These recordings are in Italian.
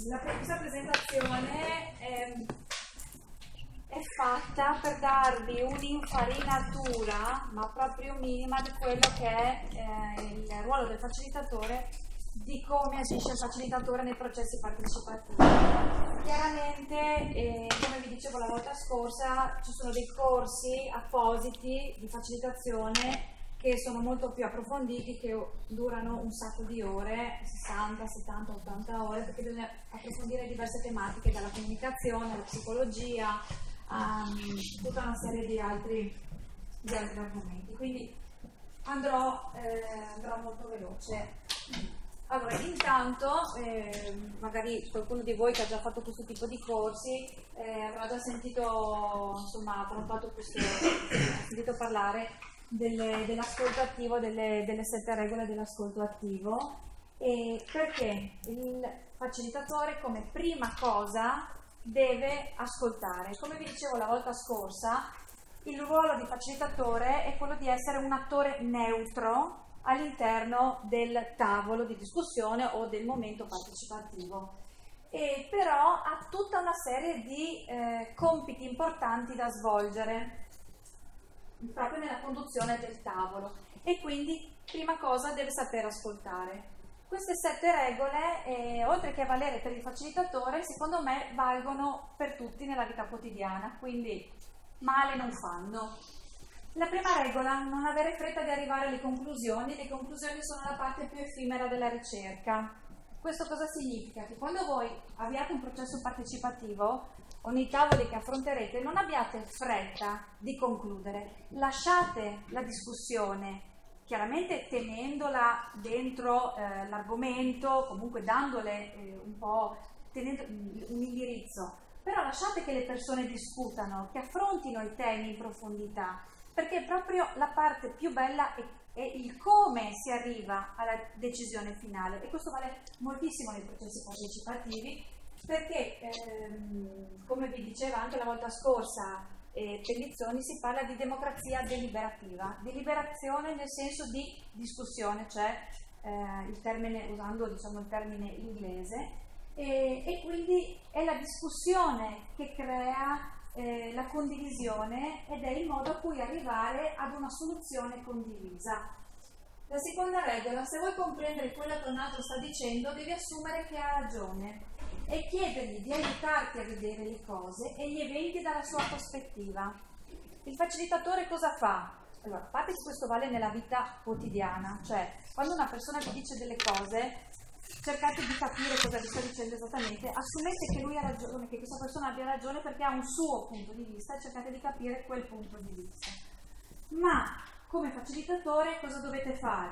Questa presentazione è fatta per darvi un'infarinatura, ma proprio minima, di quello che è il ruolo del facilitatore, di come agisce il facilitatore nei processi partecipativi. Chiaramente, come vi dicevo la volta scorsa, ci sono dei corsi appositi di facilitazione che sono molto più approfonditi, che durano un sacco di ore, 60, 70, 80 ore, perché bisogna approfondire diverse tematiche, dalla comunicazione alla psicologia, tutta una serie di altri argomenti. Quindi andrò molto veloce. Allora, intanto, magari qualcuno di voi che ha già fatto questo tipo di corsi avrà già sentito, insomma, ha sentito parlare dell'ascolto attivo, delle 7 regole dell'ascolto attivo, perché il facilitatore come prima cosa deve ascoltare. Come vi dicevo la volta scorsa, il ruolo di facilitatore è quello di essere un attore neutro all'interno del tavolo di discussione o del momento partecipativo, e però ha tutta una serie di compiti importanti da svolgere proprio nella conduzione del tavolo, e quindi prima cosa deve saper ascoltare. Queste 7 regole, oltre che valere per il facilitatore, secondo me valgono per tutti nella vita quotidiana, quindi male non fanno. La prima regola: non avere fretta di arrivare alle conclusioni. Le conclusioni sono la parte più effimera della ricerca. Questo cosa significa? Che quando voi avviate un processo partecipativo o nei tavoli che affronterete, non abbiate fretta di concludere, lasciate la discussione, chiaramente tenendola dentro l'argomento, comunque dandole un po', tenendo un indirizzo, però lasciate che le persone discutano, che affrontino i temi in profondità, perché proprio la parte più bella è il come si arriva alla decisione finale, e questo vale moltissimo nei processi partecipativi, perché come vi diceva anche la volta scorsa Pellizzoni, si parla di democrazia deliberativa, deliberazione nel senso di discussione, cioè il termine, usando diciamo il termine inglese, e quindi è la discussione che crea la condivisione, ed è il modo a cui arrivare ad una soluzione condivisa. La seconda regola: se vuoi comprendere quello che un altro sta dicendo, devi assumere che ha ragione e chiedergli di aiutarti a vedere le cose e gli eventi dalla sua prospettiva. Il facilitatore cosa fa? Allora, a parte che questo vale nella vita quotidiana, cioè quando una persona vi dice delle cose, cercate di capire cosa vi sta dicendo esattamente, assumete che lui ha ragione, che questa persona abbia ragione perché ha un suo punto di vista, e cercate di capire quel punto di vista. Ma come facilitatore cosa dovete fare?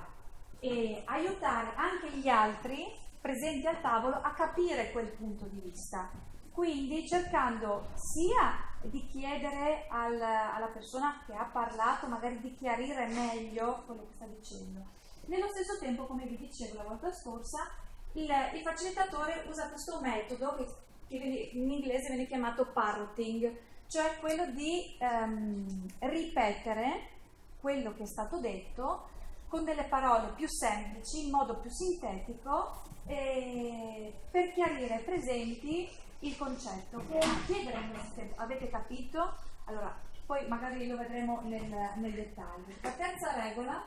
Aiutare anche gli altri presenti al tavolo a capire quel punto di vista, quindi cercando sia di chiedere alla persona che ha parlato magari di chiarire meglio quello che sta dicendo. Nello stesso tempo, come vi dicevo la volta scorsa, il facilitatore usa questo metodo che in inglese viene chiamato parroting, cioè quello di ripetere quello che è stato detto con delle parole più semplici, in modo più sintetico, per chiarire ai presenti il concetto. Chiedere avete capito? Allora, poi magari lo vedremo nel dettaglio. La terza regola: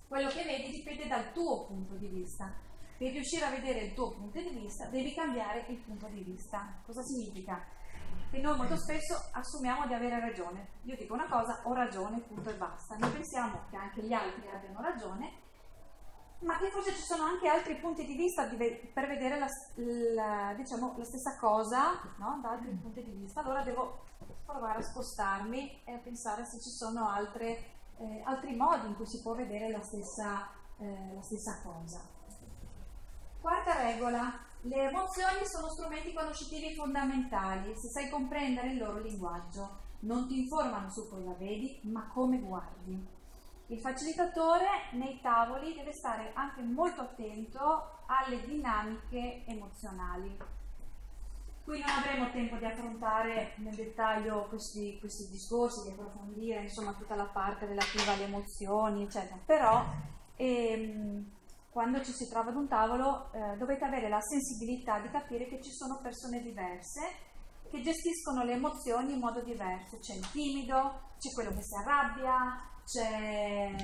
quello che vedi dipende dal tuo punto di vista. Per riuscire a vedere il tuo punto di vista devi cambiare il punto di vista. Cosa significa? Che noi molto spesso assumiamo di avere ragione. Io dico una cosa, ho ragione, punto e basta. Noi pensiamo che anche gli altri abbiano ragione, ma che forse ci sono anche altri punti di vista per vedere diciamo, la stessa cosa, no? Da altri punti di vista. Allora devo provare a spostarmi e a pensare se ci sono altri modi in cui si può vedere la stessa cosa. Quarta regola: le emozioni sono strumenti conoscitivi fondamentali se sai comprendere il loro linguaggio. Non ti informano su cosa vedi, ma come guardi. Il facilitatore nei tavoli deve stare anche molto attento alle dinamiche emozionali. Qui non avremo tempo di affrontare nel dettaglio questi discorsi, di approfondire insomma tutta la parte relativa alle emozioni, eccetera, però quando ci si trova ad un tavolo dovete avere la sensibilità di capire che ci sono persone diverse che gestiscono le emozioni in modo diverso. C'è il timido, c'è quello che si arrabbia, c'è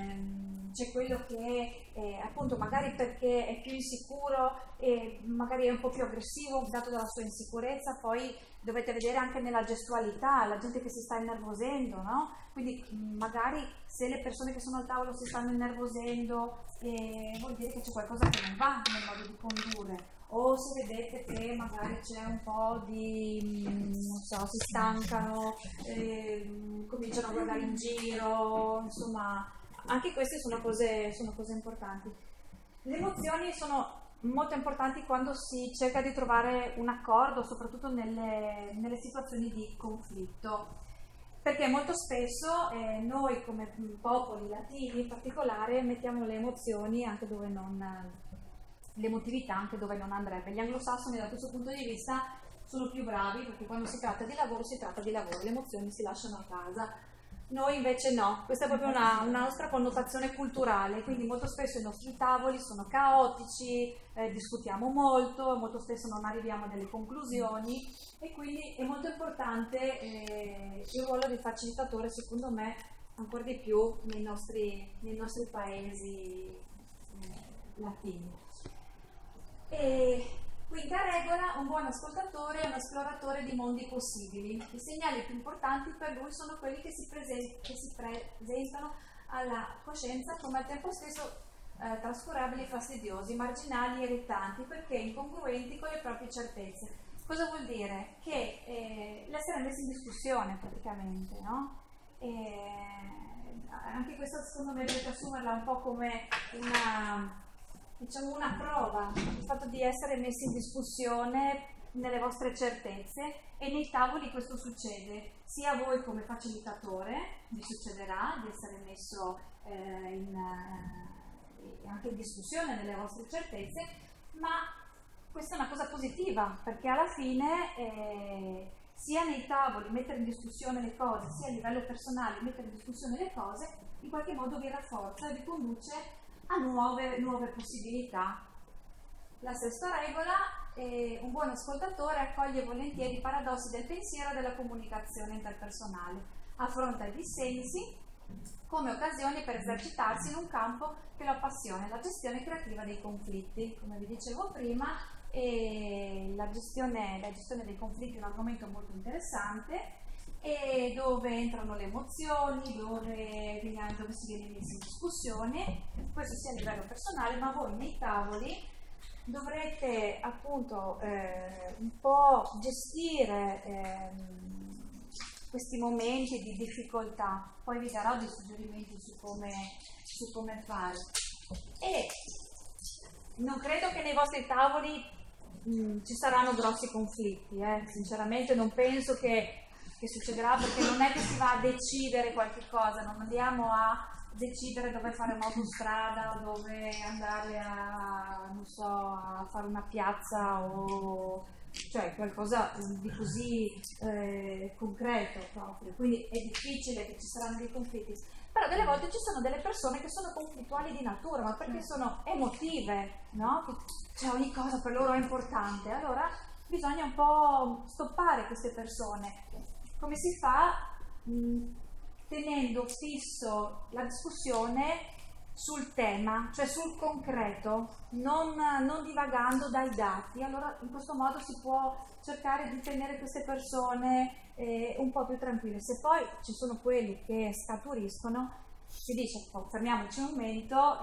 quello che appunto magari perché è più insicuro e magari è un po' più aggressivo dato dalla sua insicurezza. Poi dovete vedere anche nella gestualità, la gente che si sta innervosendo, no? Quindi magari se le persone che sono al tavolo si stanno innervosendo vuol dire che c'è qualcosa che non va nel modo di condurre. O se vedete che magari c'è un po' di, non so, si stancano, cominciano a guardare in giro, insomma, anche queste sono cose importanti. Le emozioni sono molto importanti quando si cerca di trovare un accordo, soprattutto nelle situazioni di conflitto, perché molto spesso noi come popoli latini in particolare mettiamo le emozioni anche dove non... l'emotività anche dove non andrebbe. Gli anglosassoni da questo punto di vista sono più bravi perché quando si tratta di lavoro si tratta di lavoro, le emozioni si lasciano a casa. Noi invece no, questa è proprio una nostra connotazione culturale, quindi molto spesso i nostri tavoli sono caotici, discutiamo molto spesso non arriviamo a delle conclusioni e quindi è molto importante il ruolo del facilitatore, secondo me, ancora di più nei nostri paesi latini. E quinta regola: un buon ascoltatore è un esploratore di mondi possibili. I segnali più importanti per lui sono quelli che si presentano alla coscienza come al tempo stesso trascurabili, fastidiosi, marginali, irritanti, perché incongruenti con le proprie certezze. Cosa vuol dire? Che l'essere messi in discussione praticamente, no? Anche questo secondo me dovete assumerla un po' come una prova, il fatto di essere messi in discussione nelle vostre certezze, e nei tavoli questo succede sia a voi come facilitatore, vi succederà di essere messo anche in discussione nelle vostre certezze, ma questa è una cosa positiva perché alla fine sia nei tavoli mettere in discussione le cose, sia a livello personale mettere in discussione le cose in qualche modo vi rafforza e vi conduce a nuove possibilità. La sesta regola: un buon ascoltatore accoglie volentieri i paradossi del pensiero e della comunicazione interpersonale, affronta i dissensi come occasioni per esercitarsi in un campo che lo appassiona, la gestione creativa dei conflitti. Come vi dicevo prima, la gestione dei conflitti è un argomento molto interessante, e dove entrano le emozioni, dove si viene messo in discussione, questo sia a livello personale, ma voi nei tavoli dovrete appunto un po' gestire questi momenti di difficoltà. Poi vi darò dei suggerimenti su come fare. E non credo che nei vostri tavoli ci saranno grossi conflitti, sinceramente non penso che succederà, perché non è che si va a decidere qualche cosa, non andiamo a decidere dove fare un'autostrada, dove andare a fare una piazza, o cioè qualcosa di così concreto proprio, quindi è difficile che ci saranno dei conflitti. Però delle volte ci sono delle persone che sono conflittuali di natura, ma perché sono emotive, no? Cioè ogni cosa per loro è importante, allora bisogna un po' stoppare queste persone. Come si fa? Tenendo fisso la discussione sul tema, cioè sul concreto, non divagando dai dati. Allora in questo modo si può cercare di tenere queste persone un po' più tranquille. Se poi ci sono quelli che scaturiscono, si dice fermiamoci un momento,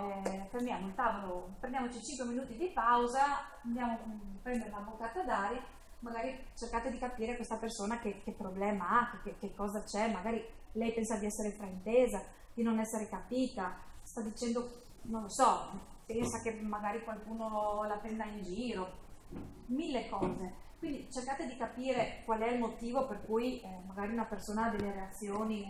fermiamo il tavolo, prendiamoci 5 minuti di pausa, andiamo a prendere una boccata d'aria. Magari cercate di capire questa persona che problema ha, che cosa c'è. Magari lei pensa di essere fraintesa, di non essere capita, sta dicendo, non lo so, pensa che magari qualcuno la prenda in giro, 1000 cose. Quindi cercate di capire qual è il motivo per cui magari una persona ha delle reazioni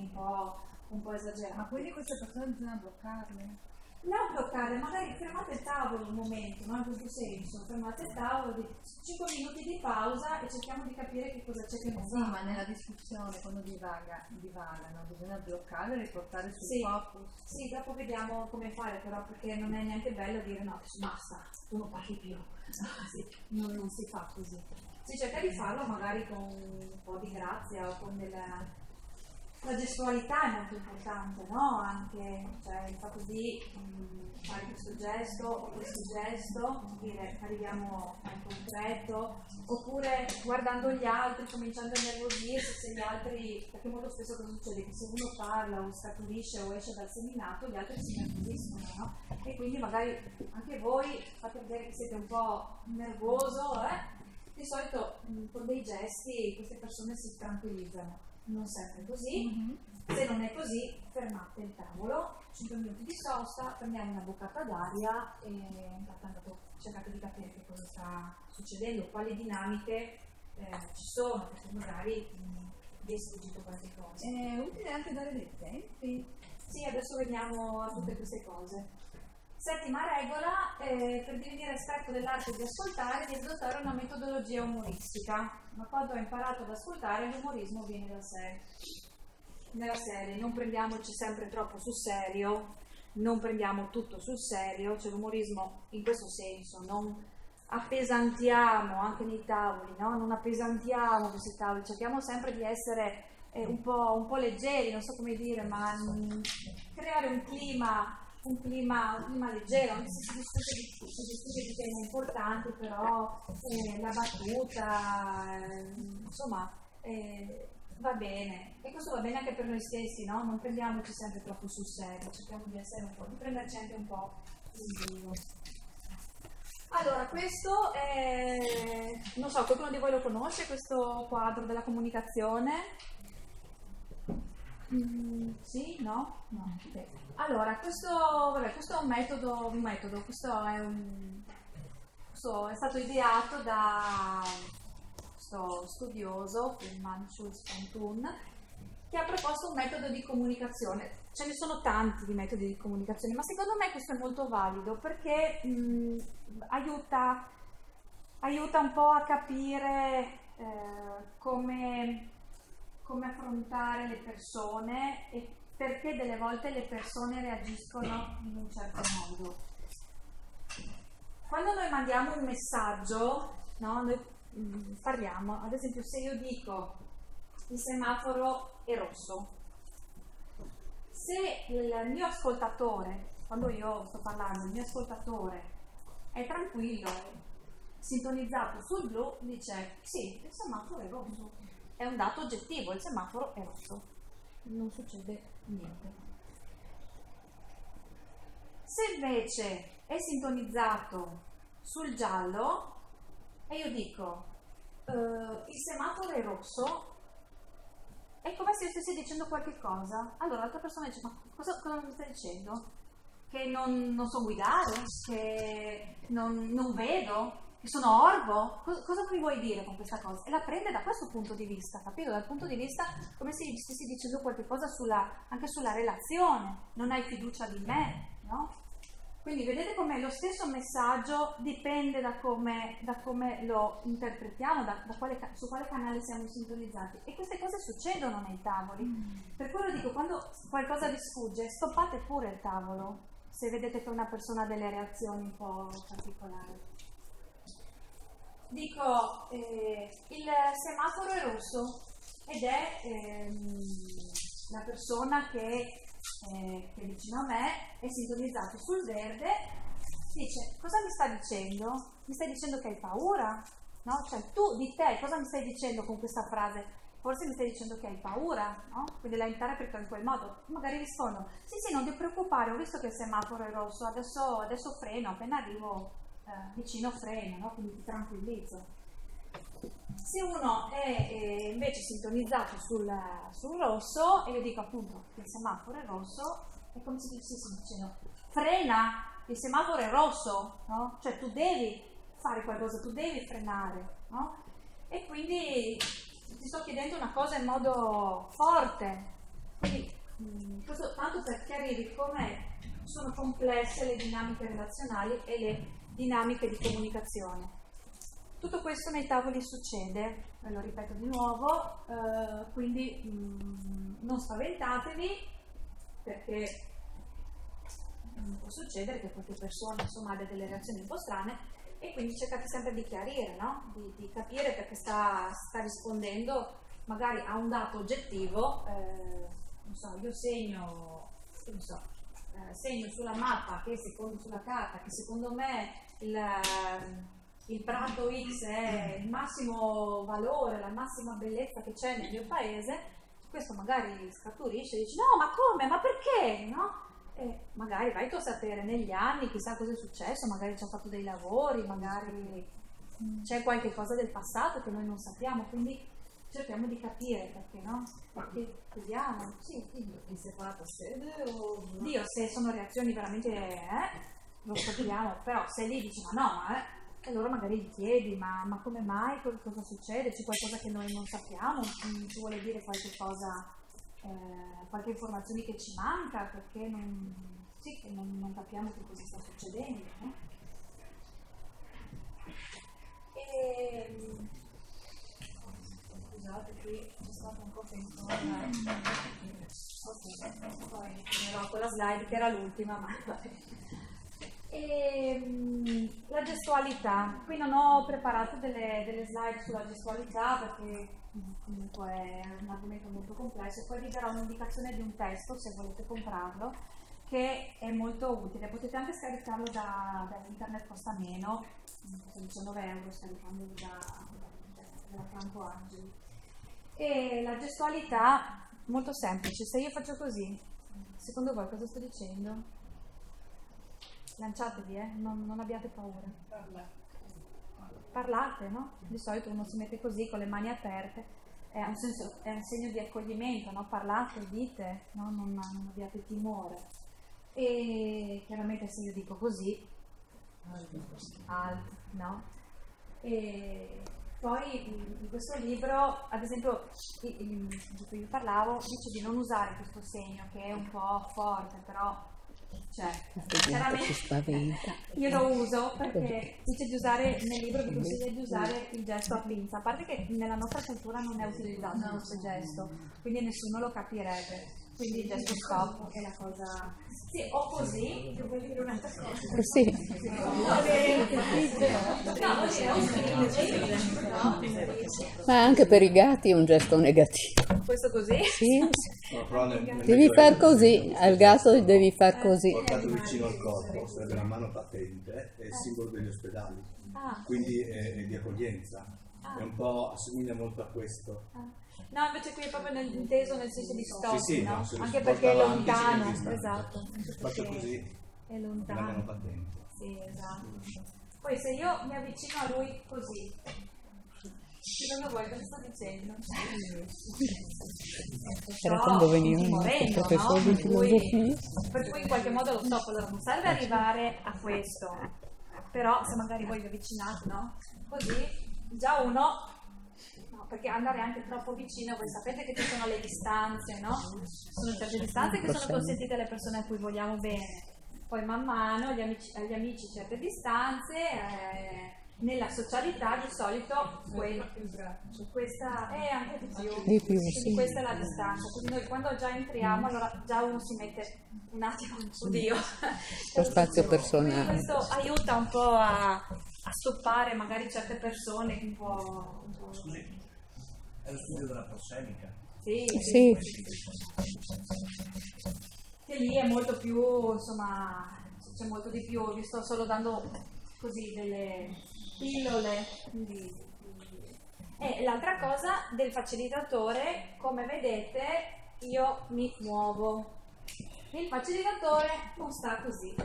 un po' esagerate. Ma quindi queste persone bisogna bloccarle? non bloccare, magari fermate il tavolo un momento, no? In questo senso, fermate il tavolo, 5 minuti di pausa e cerchiamo di capire che cosa c'è che non va. Sì, ma nella discussione quando divagano, bisogna bloccare e riportare sul focus. Sì, dopo vediamo come fare, però, perché non è neanche bello dire no, basta, tu non parli più. Non si fa così. Si cerca di farlo magari con un po' di grazia o con della... La gestualità è molto importante, no? Anche, cioè, fa così, fare questo gesto o questo gesto, dire arriviamo al concreto, oppure guardando gli altri, cominciando a nervosirsi, se gli altri, perché molto spesso cosa succede? Che se uno parla o scaturisce o esce dal seminato, gli altri si nervosiscono, no? E quindi magari anche voi fate vedere che siete un po' nervoso, Di solito con dei gesti queste persone si tranquillizzano. Non sempre così, se non è così fermate il tavolo, 5 minuti di sosta, prendiamo una boccata d'aria e intanto cercate di capire che cosa sta succedendo, quali dinamiche ci sono, perché magari vi è sfuggito qualche cosa. È utile anche dare dei tempi. Sì, adesso veniamo a tutte queste cose. Settima regola, per divenire esperto dell'arte di ascoltare, devi adottare una metodologia umoristica, ma quando ho imparato ad ascoltare l'umorismo viene da sé. Nella serie, non prendiamoci sempre troppo sul serio, non prendiamo tutto sul serio, cioè l'umorismo in questo senso, non appesantiamo anche nei tavoli, no? Non appesantiamo questi tavoli, cerchiamo sempre di essere un po' leggeri, non so come dire, ma creare un clima leggero, anche se si discute di temi importanti, però la battuta, insomma, va bene. E questo va bene anche per noi stessi, no? Non prendiamoci sempre troppo sul serio, cerchiamo di essere di prenderci anche un po' in giro. Allora, questo è, non so, qualcuno di voi lo conosce, questo quadro della comunicazione? Sì? No? No. Okay. Allora, questo è un metodo, questo è stato ideato da questo studioso, Manchus Pantun, che ha proposto un metodo di comunicazione. Ce ne sono tanti di metodi di comunicazione, ma secondo me questo è molto valido perché aiuta un po' a capire come affrontare le persone e perché delle volte le persone reagiscono in un certo modo. Quando noi mandiamo un messaggio, no, noi parliamo, ad esempio se io dico il semaforo è rosso, se il mio ascoltatore, quando io sto parlando, il mio ascoltatore è tranquillo, sintonizzato sul blu, dice sì, il semaforo è rosso. È un dato oggettivo, il semaforo è rosso, non succede niente. Se invece è sintonizzato sul giallo e io dico il semaforo è rosso, è come se io stessi dicendo qualche cosa, allora l'altra persona dice ma cosa mi stai dicendo? Che non so guidare, che non vedo, che sono orbo, cosa mi vuoi dire con questa cosa? E la prende da questo punto di vista, capito? Dal punto di vista come se gli stessi dicendo qualche cosa anche sulla relazione, non hai fiducia di me, no? Quindi vedete come lo stesso messaggio dipende da come lo interpretiamo, su quale canale siamo sintonizzati. E queste cose succedono nei tavoli. Per quello dico, quando qualcosa vi sfugge, stoppate pure il tavolo, se vedete che una persona ha delle reazioni un po' particolari. Dico, il semaforo è rosso ed è la persona che è vicino a me, è sintonizzato sul verde, dice, cosa mi sta dicendo? Mi stai dicendo che hai paura? No? Cioè tu di te, cosa mi stai dicendo con questa frase? Forse mi stai dicendo che hai paura, no? Quindi la interpreto in quel modo. Magari rispondo, sì, non ti preoccupare, ho visto che il semaforo è rosso, adesso freno, appena arrivo vicino freno, no? Quindi ti tranquillizzo. Se uno è invece sintonizzato sul rosso e io dico appunto che il semaforo è rosso, è come se ti stessi dicendo frena, il semaforo è rosso, no? Cioè tu devi fare qualcosa, tu devi frenare, no? E quindi ti sto chiedendo una cosa in modo forte. Quindi questo tanto per chiarire come sono complesse le dinamiche relazionali e le dinamiche di comunicazione. Tutto questo nei tavoli succede, ve lo ripeto di nuovo, quindi non spaventatevi, perché può succedere che qualche persona insomma abbia delle reazioni un po' strane, e quindi cercate sempre di chiarire, no? Di capire perché sta rispondendo magari a un dato oggettivo. Non so, io segno sulla mappa, sulla carta, che secondo me il prato X è il massimo valore, la massima bellezza che c'è nel mio paese. Questo magari scaturisce e dici no, ma come, ma perché, no? E magari vai tu a sapere negli anni, chissà cosa è successo, magari ci ha fatto dei lavori, magari c'è qualche cosa del passato che noi non sappiamo, quindi cerchiamo di capire, perché no? Perché chiediamo, sì, in separata sede o... Dio, se sono reazioni veramente, lo scopriamo, però se lì dici ma no, allora magari gli chiedi, ma come mai, cosa succede, c'è qualcosa che noi non sappiamo, ci vuole dire qualche cosa, qualche informazione che ci manca, perché non capiamo che cosa sta succedendo, no? Scusate, qui c'è stato un po' che ok, poi finirò con la slide che era l'ultima, ma vabbè. La gestualità, qui non ho preparato delle slide sulla gestualità perché comunque è un argomento molto complesso, poi vi darò un'indicazione di un testo se volete comprarlo, che è molto utile, potete anche scaricarlo da internet, costa meno, 19 euro scaricandolo da Franco Angeli. E la gestualità molto semplice, se io faccio così, secondo voi cosa sto dicendo? Lanciatevi, non abbiate paura. Parlate, no? Di solito uno si mette così con le mani aperte, è un segno di accoglimento, no? Parlate, dite, no? Non abbiate timore. E chiaramente se io dico così, alt, no? E poi in questo libro, ad esempio, di cui vi parlavo, dice di non usare questo segno che è un po' forte, però sinceramente io lo uso perché dice di usare, nel libro vi consiglia di usare il gesto a pinza, a parte che nella nostra cultura non è utilizzato questo gesto, quindi nessuno lo capirebbe, quindi il gesto stop è la cosa, sì, o così, che vuol dire un'altra cosa, sì. Ma anche per i gatti è un gesto negativo. Questo così? Sì. Devi far così, al gatto devi far così. Portato vicino al corpo, sarebbe la mano patente, è il simbolo degli ospedali, quindi è di accoglienza, è un po', assomiglia molto a questo. No, invece qui è proprio inteso nel senso di stop, sì, no? no, Anche perché è avanti, lontano, esatto. Faccio così, è la lontano. mano patente. Sì, esatto. Poi se io mi avvicino a lui così, secondo voi cosa sto dicendo? Era quando veniva il nostro professore di filosofia. Per cui in qualche modo lo stop, allora non serve arrivare a questo, però se magari voi vi avvicinate, no? Così, già uno... perché andare anche troppo vicino, voi sapete che ci sono le distanze, no? Sono certe distanze che sono consentite alle persone a cui vogliamo bene, poi man mano agli amici certe distanze, nella socialità di solito questa è anche di più, quindi questa è la distanza, quindi noi quando già entriamo allora già uno si mette un attimo, oddio, lo spazio personale, quindi questo aiuta un po' a stoppare magari certe persone un po'... Scusi. È lo studio della prossemica. Sì. Che lì è molto più, insomma, c'è molto di più, vi sto solo dando così delle pillole. E l'altra cosa del facilitatore, come vedete, io mi muovo. Il facilitatore non sta così,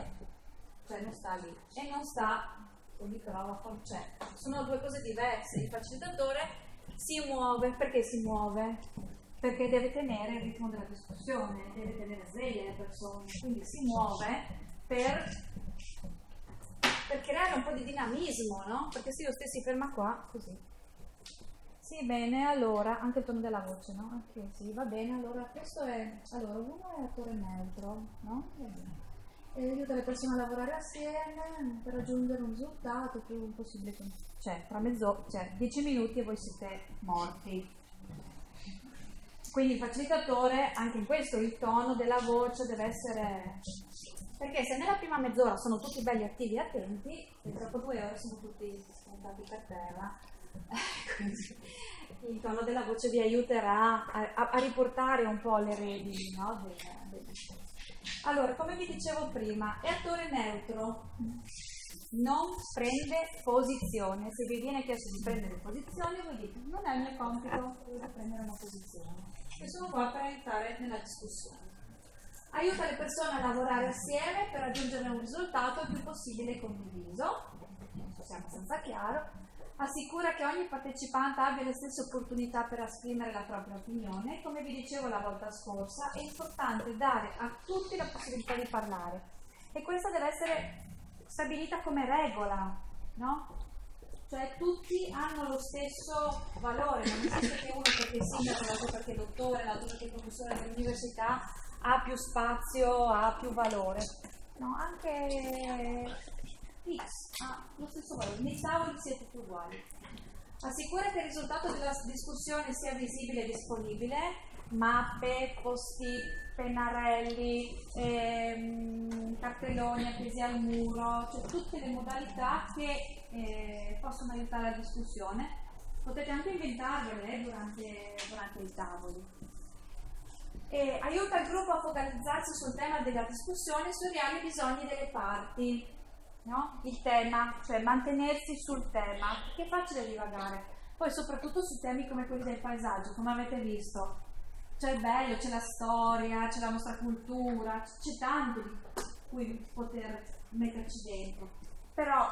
cioè non sta lì e non sta col microfono, cioè sono due cose diverse. Il facilitatore si muove, perché si muove? Perché deve tenere il ritmo della discussione, deve tenere sveglie le persone, quindi si muove per creare un po' di dinamismo, no? Perché se io stessi ferma qua, così. Sì, bene, allora, anche il tono della voce, no? Ok, sì, va bene, allora questo è, allora uno è attore neutro, no? aiuta le persone a lavorare assieme per raggiungere un risultato il più possibile, cioè tra 10 minuti e voi siete morti. Quindi il facilitatore, anche in questo, il tono della voce deve essere... Perché se nella prima mezz'ora sono tutti belli attivi e attenti, e dopo 2 ore sono tutti spuntati per terra, quindi il tono della voce vi aiuterà a riportare un po' le redini, no, del discorso. Allora, come vi dicevo prima, è attore neutro, non prende posizione. Se vi viene chiesto di prendere posizione, voi dite non è il mio compito prendere una posizione. E sono qua per aiutare nella discussione. Aiuta le persone a lavorare assieme per raggiungere un risultato il più possibile condiviso. Questo sia abbastanza chiaro. Assicura che ogni partecipante abbia le stesse opportunità per esprimere la propria opinione. Come vi dicevo la volta scorsa, è importante dare a tutti la possibilità di parlare. E questa deve essere stabilita come regola, no? Cioè tutti hanno lo stesso valore, non esiste che uno perché è sindaco, l'altro perché è dottore, l'altro perché è professore dell'università ha più spazio, ha più valore. No, anche X ha lo stesso valore, nei tavoli siete tutti uguali. Assicura che il risultato della discussione sia visibile e disponibile, mappe, post-it, pennarelli, cartelloni appesi al muro, cioè tutte le modalità che possono aiutare la discussione. Potete anche inventarvele durante i tavoli. Aiuta il gruppo a focalizzarsi sul tema della discussione e sui reali bisogni delle parti. No? Il tema, cioè mantenersi sul tema, che è facile divagare. Poi soprattutto su temi come quelli del paesaggio, come avete visto. C'è il bello, c'è la storia, c'è la nostra cultura, c'è tanto di cui poter metterci dentro. Però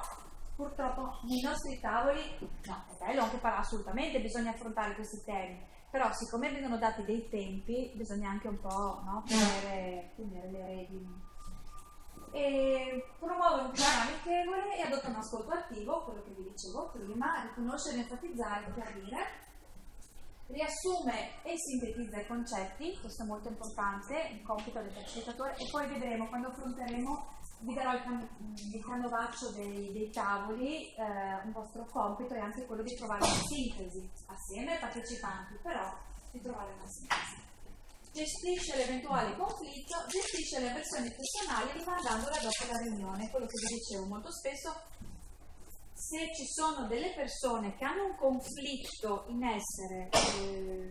purtroppo nei nostri tavoli, no, è bello anche parlare, assolutamente bisogna affrontare questi temi, però siccome vengono dati dei tempi bisogna anche un po', no, tenere le redini. E promuove un clima amichevole e adotta un ascolto attivo, quello che vi dicevo prima, riconoscere, enfatizzare, chiarire. Riassume e sintetizza i concetti, questo è molto importante, il compito del facilitatore, e poi vedremo quando affronteremo, vi darò il canovaccio dei tavoli, un vostro compito è anche quello di trovare una sintesi assieme ai partecipanti, però di trovare una sintesi. Gestisce l'eventuale conflitto, gestisce le avversioni personali rimandandola dopo la riunione, quello che vi dicevo molto spesso. Se ci sono delle persone che hanno un conflitto in essere,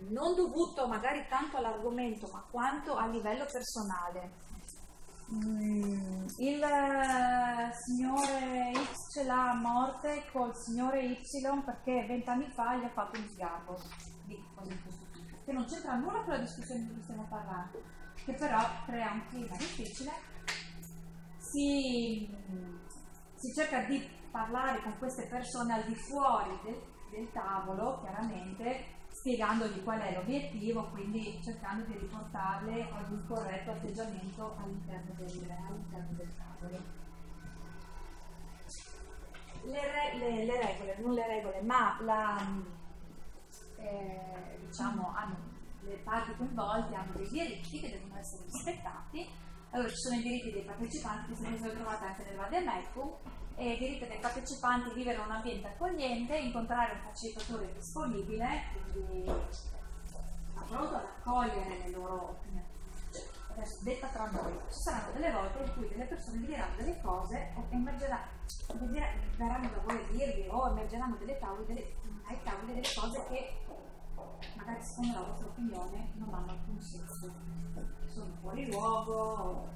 non dovuto magari tanto all'argomento, ma quanto a livello personale, il signore X ce l'ha a morte col signore Y perché 20 anni fa gli ha fatto un sgarbo, che non c'entra nulla con la discussione di cui stiamo parlando, che però crea un clima difficile. Si cerca di parlare con queste persone al di fuori del tavolo, chiaramente spiegandogli qual è l'obiettivo, quindi cercando di riportarle ad un corretto atteggiamento all'interno del tavolo. Le regole, non le regole, ma diciamo, le parti coinvolte hanno dei diritti che devono essere rispettati. Allora ci sono i diritti dei partecipanti, che sono trovati anche nel Vademecum, e il diritto dei partecipanti a vivere in un ambiente accogliente, incontrare un facilitatore disponibile, quindi pronto ad accogliere le loro opinioni. Adesso, detta tra noi, ci saranno delle volte in cui delle persone vi diranno delle cose o verranno da voi a dirvi o emergeranno ai tavoli delle cose che magari secondo la vostra opinione non hanno alcun senso, sono fuori luogo,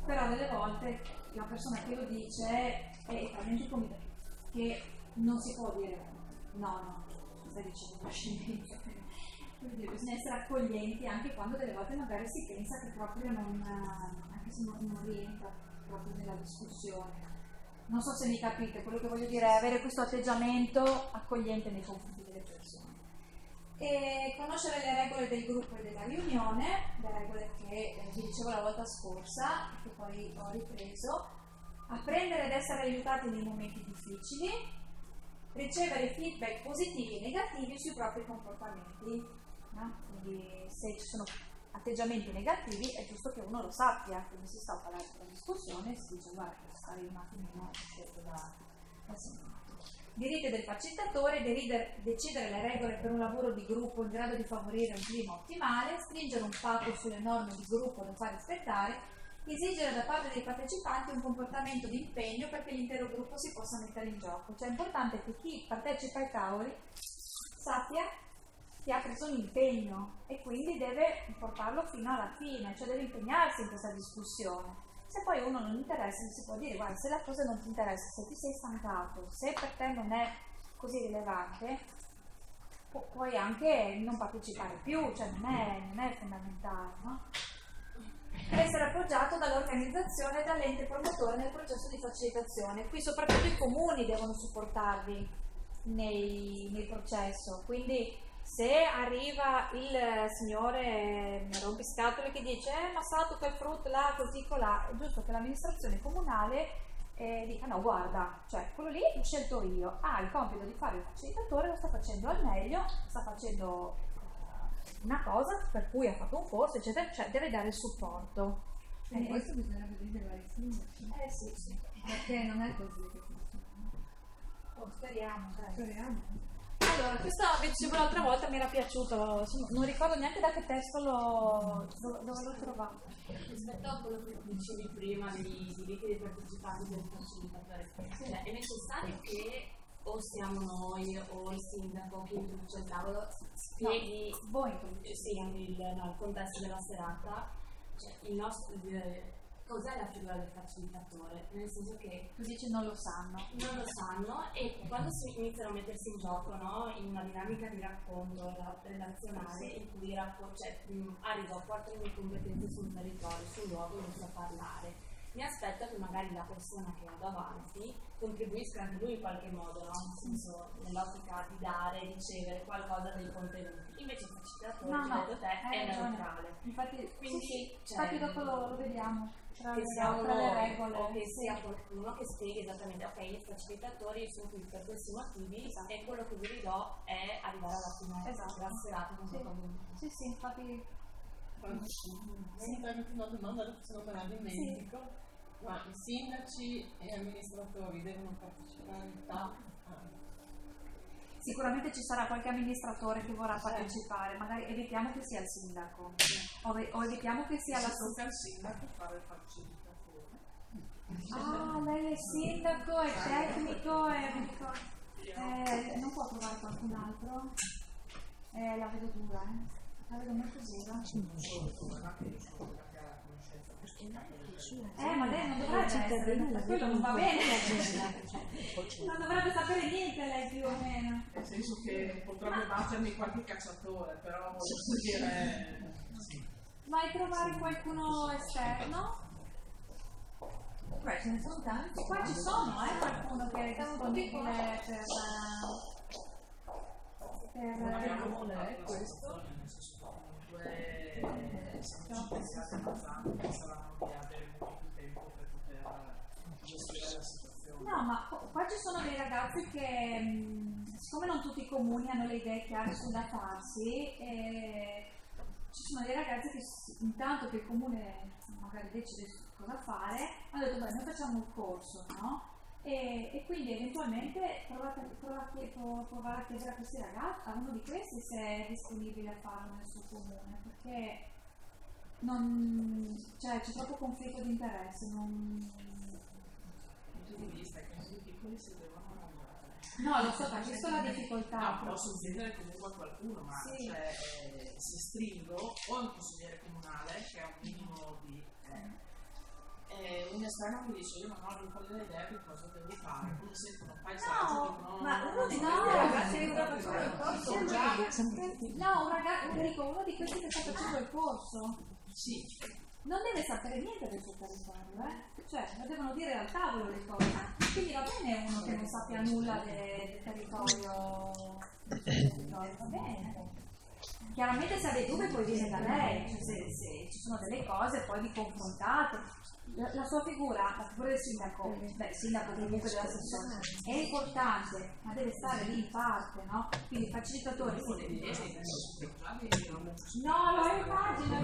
però delle volte la persona che lo dice è talmente convinta che non si può dire no, stai dicendo una scemenza. Quindi bisogna essere accoglienti anche quando delle volte magari si pensa che proprio anche se non rientra proprio nella discussione. Non so se mi capite, quello che voglio dire è avere questo atteggiamento accogliente nei confronti delle persone. E conoscere le regole del gruppo e della riunione, le regole che vi dicevo la volta scorsa e che poi ho ripreso, apprendere ad essere aiutati nei momenti difficili, ricevere feedback positivi e negativi sui propri comportamenti, no? Quindi se ci sono atteggiamenti negativi è giusto che uno lo sappia, quindi si stoppa la discussione e si dice guarda, stare un attimino scelto da seminato. Diritti del facilitatore: decidere le regole per un lavoro di gruppo in grado di favorire un clima ottimale, stringere un patto sulle norme di gruppo da far rispettare, esigere da parte dei partecipanti un comportamento di impegno perché l'intero gruppo si possa mettere in gioco. Cioè è importante che chi partecipa ai tavoli sappia che ha preso un impegno e quindi deve portarlo fino alla fine, cioè deve impegnarsi in questa discussione. Se poi uno non interessa, si può dire guarda, se la cosa non ti interessa, se ti sei stancato, se per te non è così rilevante, puoi anche non partecipare più, cioè non è fondamentale, no? Essere appoggiato dall'organizzazione e dall'ente promotore nel processo di facilitazione. Qui soprattutto i comuni devono supportarvi nel processo, quindi se arriva il signore rompiscatole che dice ma salto quel frutto là, così colà, è giusto che l'amministrazione comunale dica no guarda, cioè quello lì l'ho scelto io, ha il compito di fare il facilitatore, lo sta facendo al meglio, sta facendo una cosa per cui ha fatto un corso, eccetera, cioè deve dare il supporto. E questo bisognerebbe dire ai sindaci. Sì. Perché non è così che funziona. Speriamo. Speriamo. Allora, questo che dicevo l'altra volta mi era piaciuto, non ricordo neanche da che testo dove l'ho trovato. Rispetto a quello che dicevi prima dei diritti dei partecipanti del facilitatore, cioè è necessario che o siamo noi o il sindaco che introduce il tavolo spieghi il contesto della serata, cioè cos'è la figura del facilitatore, nel senso che Tu dici non lo sanno. E quando si iniziano a mettersi in gioco, no, in una dinamica di racconto relazionale in cui arrivo a quattro mie competenze sul territorio, sul luogo, inizio a parlare. Mi aspetto che magari la persona che ho davanti contribuisca anche lui in qualche modo, no? Nel senso, nell'ottica di dare e ricevere qualcosa dei contenuti. Invece il facilitatore, è neutrale. Infatti, quindi, infatti dopo lo vediamo tra che sia le regole. O che sia qualcuno che spieghi esattamente, ok, il facilitatore, io sono qui per questi motivi, e quello che vi ridò è arrivare alla fine della serata con Sì, infatti. Una domanda, se non me la dimentico. Ma i sindaci e amministratori devono partecipare al tavolo? Sicuramente ci sarà qualche amministratore che vorrà partecipare, magari evitiamo che sia il sindaco o evitiamo che sia la tocca al sindaco fare il facilitatore. Lei è sindaco, è tecnico, non può trovare qualcun altro? La vedo dura, la vedo molto dura. Ma lei non dovrebbe essere, quello non va bene, non dovrebbe sapere niente lei più o meno. Nel senso che potrebbe battermi qualche cacciatore, però voglio dire... Vai a trovare qualcuno esterno? Beh, ce ne sono tanti. Qua ci sono, qualcuno che è disponibile per Abbiamo questo, siamo pensati abbastanza che saranno di avere molto più tempo per poter gestire la situazione. No, ma qua ci sono dei ragazzi che, siccome non tutti i comuni hanno le idee chiare su da farsi, ci sono dei ragazzi che intanto che il comune magari decide cosa fare, hanno detto beh, noi facciamo un corso, no? E quindi eventualmente provare a chiedere a questi ragazzi, a uno di questi, se è disponibile a farlo nel suo comune, perché c'è troppo conflitto di interesse. Il punto di vista è che i piccoli si devono lavorare. No, lo so, capisco la difficoltà. No, posso chiedere comunque a qualcuno, ma se stringo o il consigliere comunale che ha un minimo di... un esterno mi dice io non ho le idee di cosa devo fare, come sentono un paesaggio uno di questi che sta facendo il corso non deve sapere niente del suo territorio, cioè lo devono dire al tavolo le cose, quindi va bene uno che non sappia nulla del territorio, va bene, chiaramente se ha dei dubbi poi viene da lei, cioè se ci sono delle cose poi vi confrontate. La sua figura, la figura del sindaco, il sindaco comunque dell'assessore, è importante, ma deve stare lì in parte, no? Quindi il facilitatore No, lo immagino.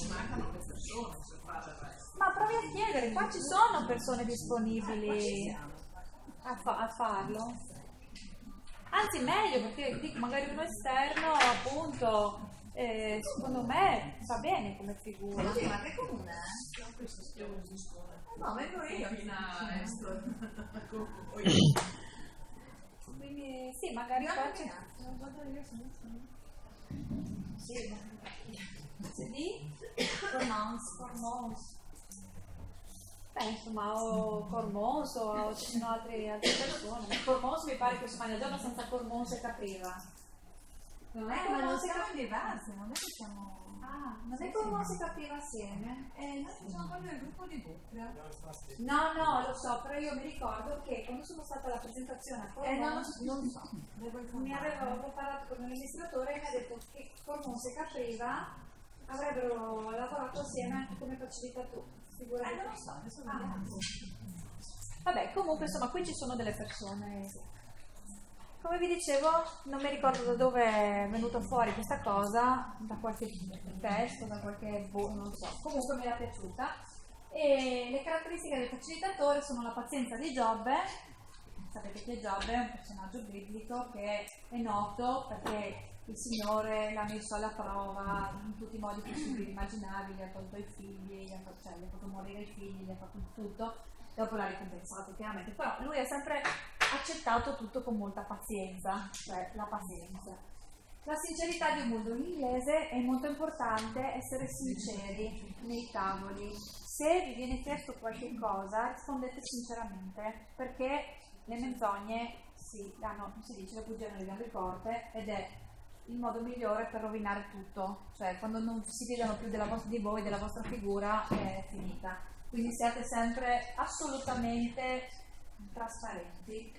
mancano le persone per fare il resto. Ma provi a chiedere, qua ci sono persone disponibili a farlo. Anzi meglio, perché dico, magari uno esterno appunto secondo me va bene come figura. Ma che comune è? No, vengo io fino a Estro. Quindi sì, magari faccio. Sì, di Cormons. Beh, insomma, o Cormons o ci sono altre persone. Cormons mi pare che si mangia giorno senza Cormons e Capriva. Non è ma non siamo diversi, non è che siamo. Ah, non è Cormons e Capriva assieme? Noi facciamo proprio il gruppo di Bucra. No, lo so, però io mi ricordo che quando sono stata alla presentazione a Cormons, non so. mi avevo parlato con l'amministratore e mi ha detto che Cormons e Capriva avrebbero lavorato assieme anche come facilitatori. Non lo so, adesso vediamo. Vabbè, comunque insomma qui ci sono delle persone. Come vi dicevo, non mi ricordo da dove è venuto fuori questa cosa, da qualche testo, da qualche non so, comunque mi era piaciuta. E le caratteristiche del facilitatore sono la pazienza di Giobbe. Sapete che Giobbe è un personaggio biblico che è noto perché il Signore l'ha messo alla prova in tutti i modi possibili e immaginabili, ha tolto i figli, gli ha fatto morire i figli, gli ha fatto tutto, dopo l'ha ricompensato chiaramente, però lui ha sempre accettato tutto con molta pazienza, cioè la pazienza. La sincerità di un mondo inglese è molto importante, essere sinceri nei tavoli. Se vi viene chiesto qualche cosa, rispondete sinceramente, perché le menzogne si dice, le bugie non le gambe corte, ed è il modo migliore per rovinare tutto, cioè quando non si fidano più di voi, della vostra figura, è finita. Quindi siate sempre assolutamente trasparenti.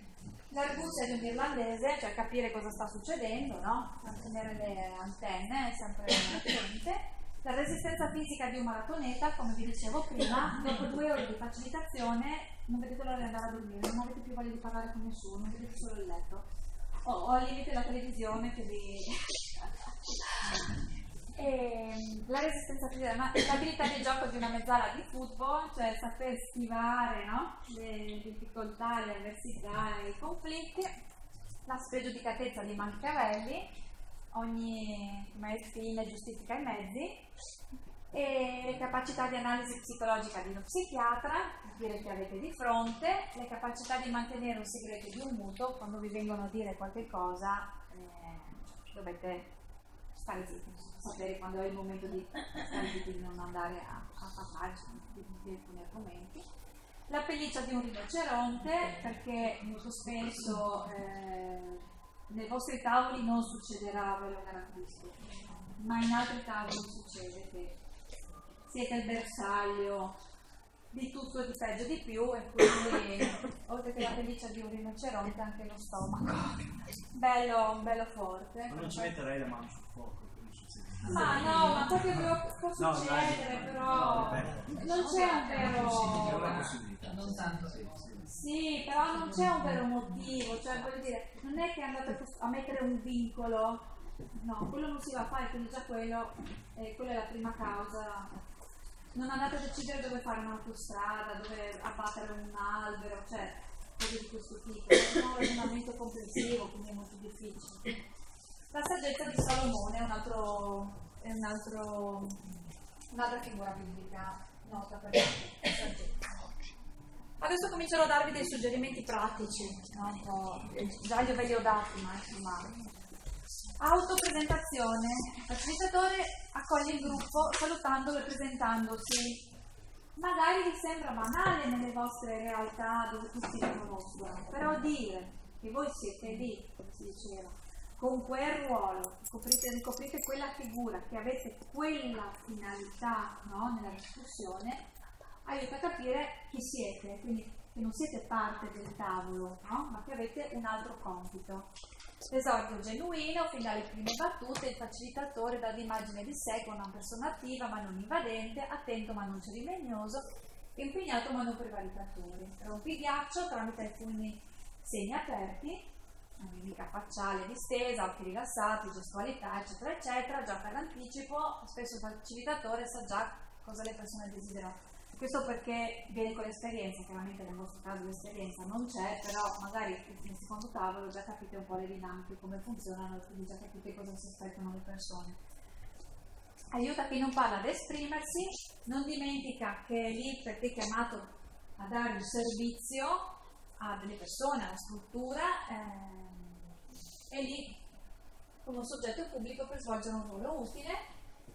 L'arguzia di un irlandese, cioè capire cosa sta succedendo, no? Mantenere le antenne, sempre attente. La resistenza fisica di un maratoneta, come vi dicevo prima, dopo 2 ore di facilitazione non vedete l'ora di andare a dormire, non avete più voglia di parlare con nessuno, non vedete solo il letto. O al limite la televisione che vi... la resistenza fisica, l'abilità di gioco di una mezzala di football, cioè saper schivare, no? Le difficoltà, le avversità e i conflitti, la spregiudicatezza di Machiavelli, ogni fine giustifica i mezzi, e le capacità di analisi psicologica di uno psichiatra, dire che avete di fronte, le capacità di mantenere un segreto di un muto, quando vi vengono a dire qualche cosa dovete stare zitti, sapere quando è il momento di stare zitti, di non andare a parlare di alcuni argomenti. La pelliccia di un rinoceronte, perché molto spesso nei vostri tavoli non succederà, ve lo garantisco, ma in altri tavoli succede che siete il bersaglio di tutto e di peggio di più, e quindi oltre che la pelliccia di un rinoceronte anche lo stomaco bello forte. Ma non ci metterei la mano sul fuoco, non succede. Ma no, ma proprio può succedere, però non c'è un vero... È una possibilità. Non tanto. Sì, però non c'è un vero motivo, cioè voglio dire, non è che andate a mettere un vincolo, no, quello non si va a fare, quindi già quella è la prima causa. Non andate a decidere dove fare un'autostrada, dove abbattere un albero, cioè cose di questo tipo. È un ragionamento complessivo, quindi è molto difficile. La saggezza di Salomone è un'altra figura biblica nota per la saggezza. Adesso comincerò a darvi dei suggerimenti pratici, no? Già li ve li ho dati, ma insomma. Autopresentazione. Il facilitatore accoglie il gruppo salutandolo e presentandosi. Magari vi sembra banale nelle vostre realtà dove tutti vi conoscono, però dire che voi siete lì, come si diceva, con quel ruolo, ricoprite quella figura, che avete quella finalità, no, nella discussione, aiuta a capire chi siete, quindi che non siete parte del tavolo, no, ma che avete un altro compito. L'esordio genuino, fin dalle prime battute, il facilitatore dà l'immagine di sé con una persona attiva ma non invadente, attento ma non cerimonioso, impegnato ma non prevaricatori. Rompi il ghiaccio tramite alcuni segni aperti, una mimica facciale distesa, occhi rilassati, gestualità, eccetera, eccetera. Già per l'anticipo, spesso il facilitatore sa già cosa le persone desiderano. Questo perché viene con l'esperienza, chiaramente nel vostro caso l'esperienza non c'è, però magari nel secondo tavolo già capite un po' le dinamiche, come funzionano, quindi già capite cosa si aspettano le persone. Aiuta chi non parla ad esprimersi, non dimentica che è lì perché è chiamato a dare un servizio a delle persone, alla struttura, è lì come un soggetto pubblico per svolgere un ruolo utile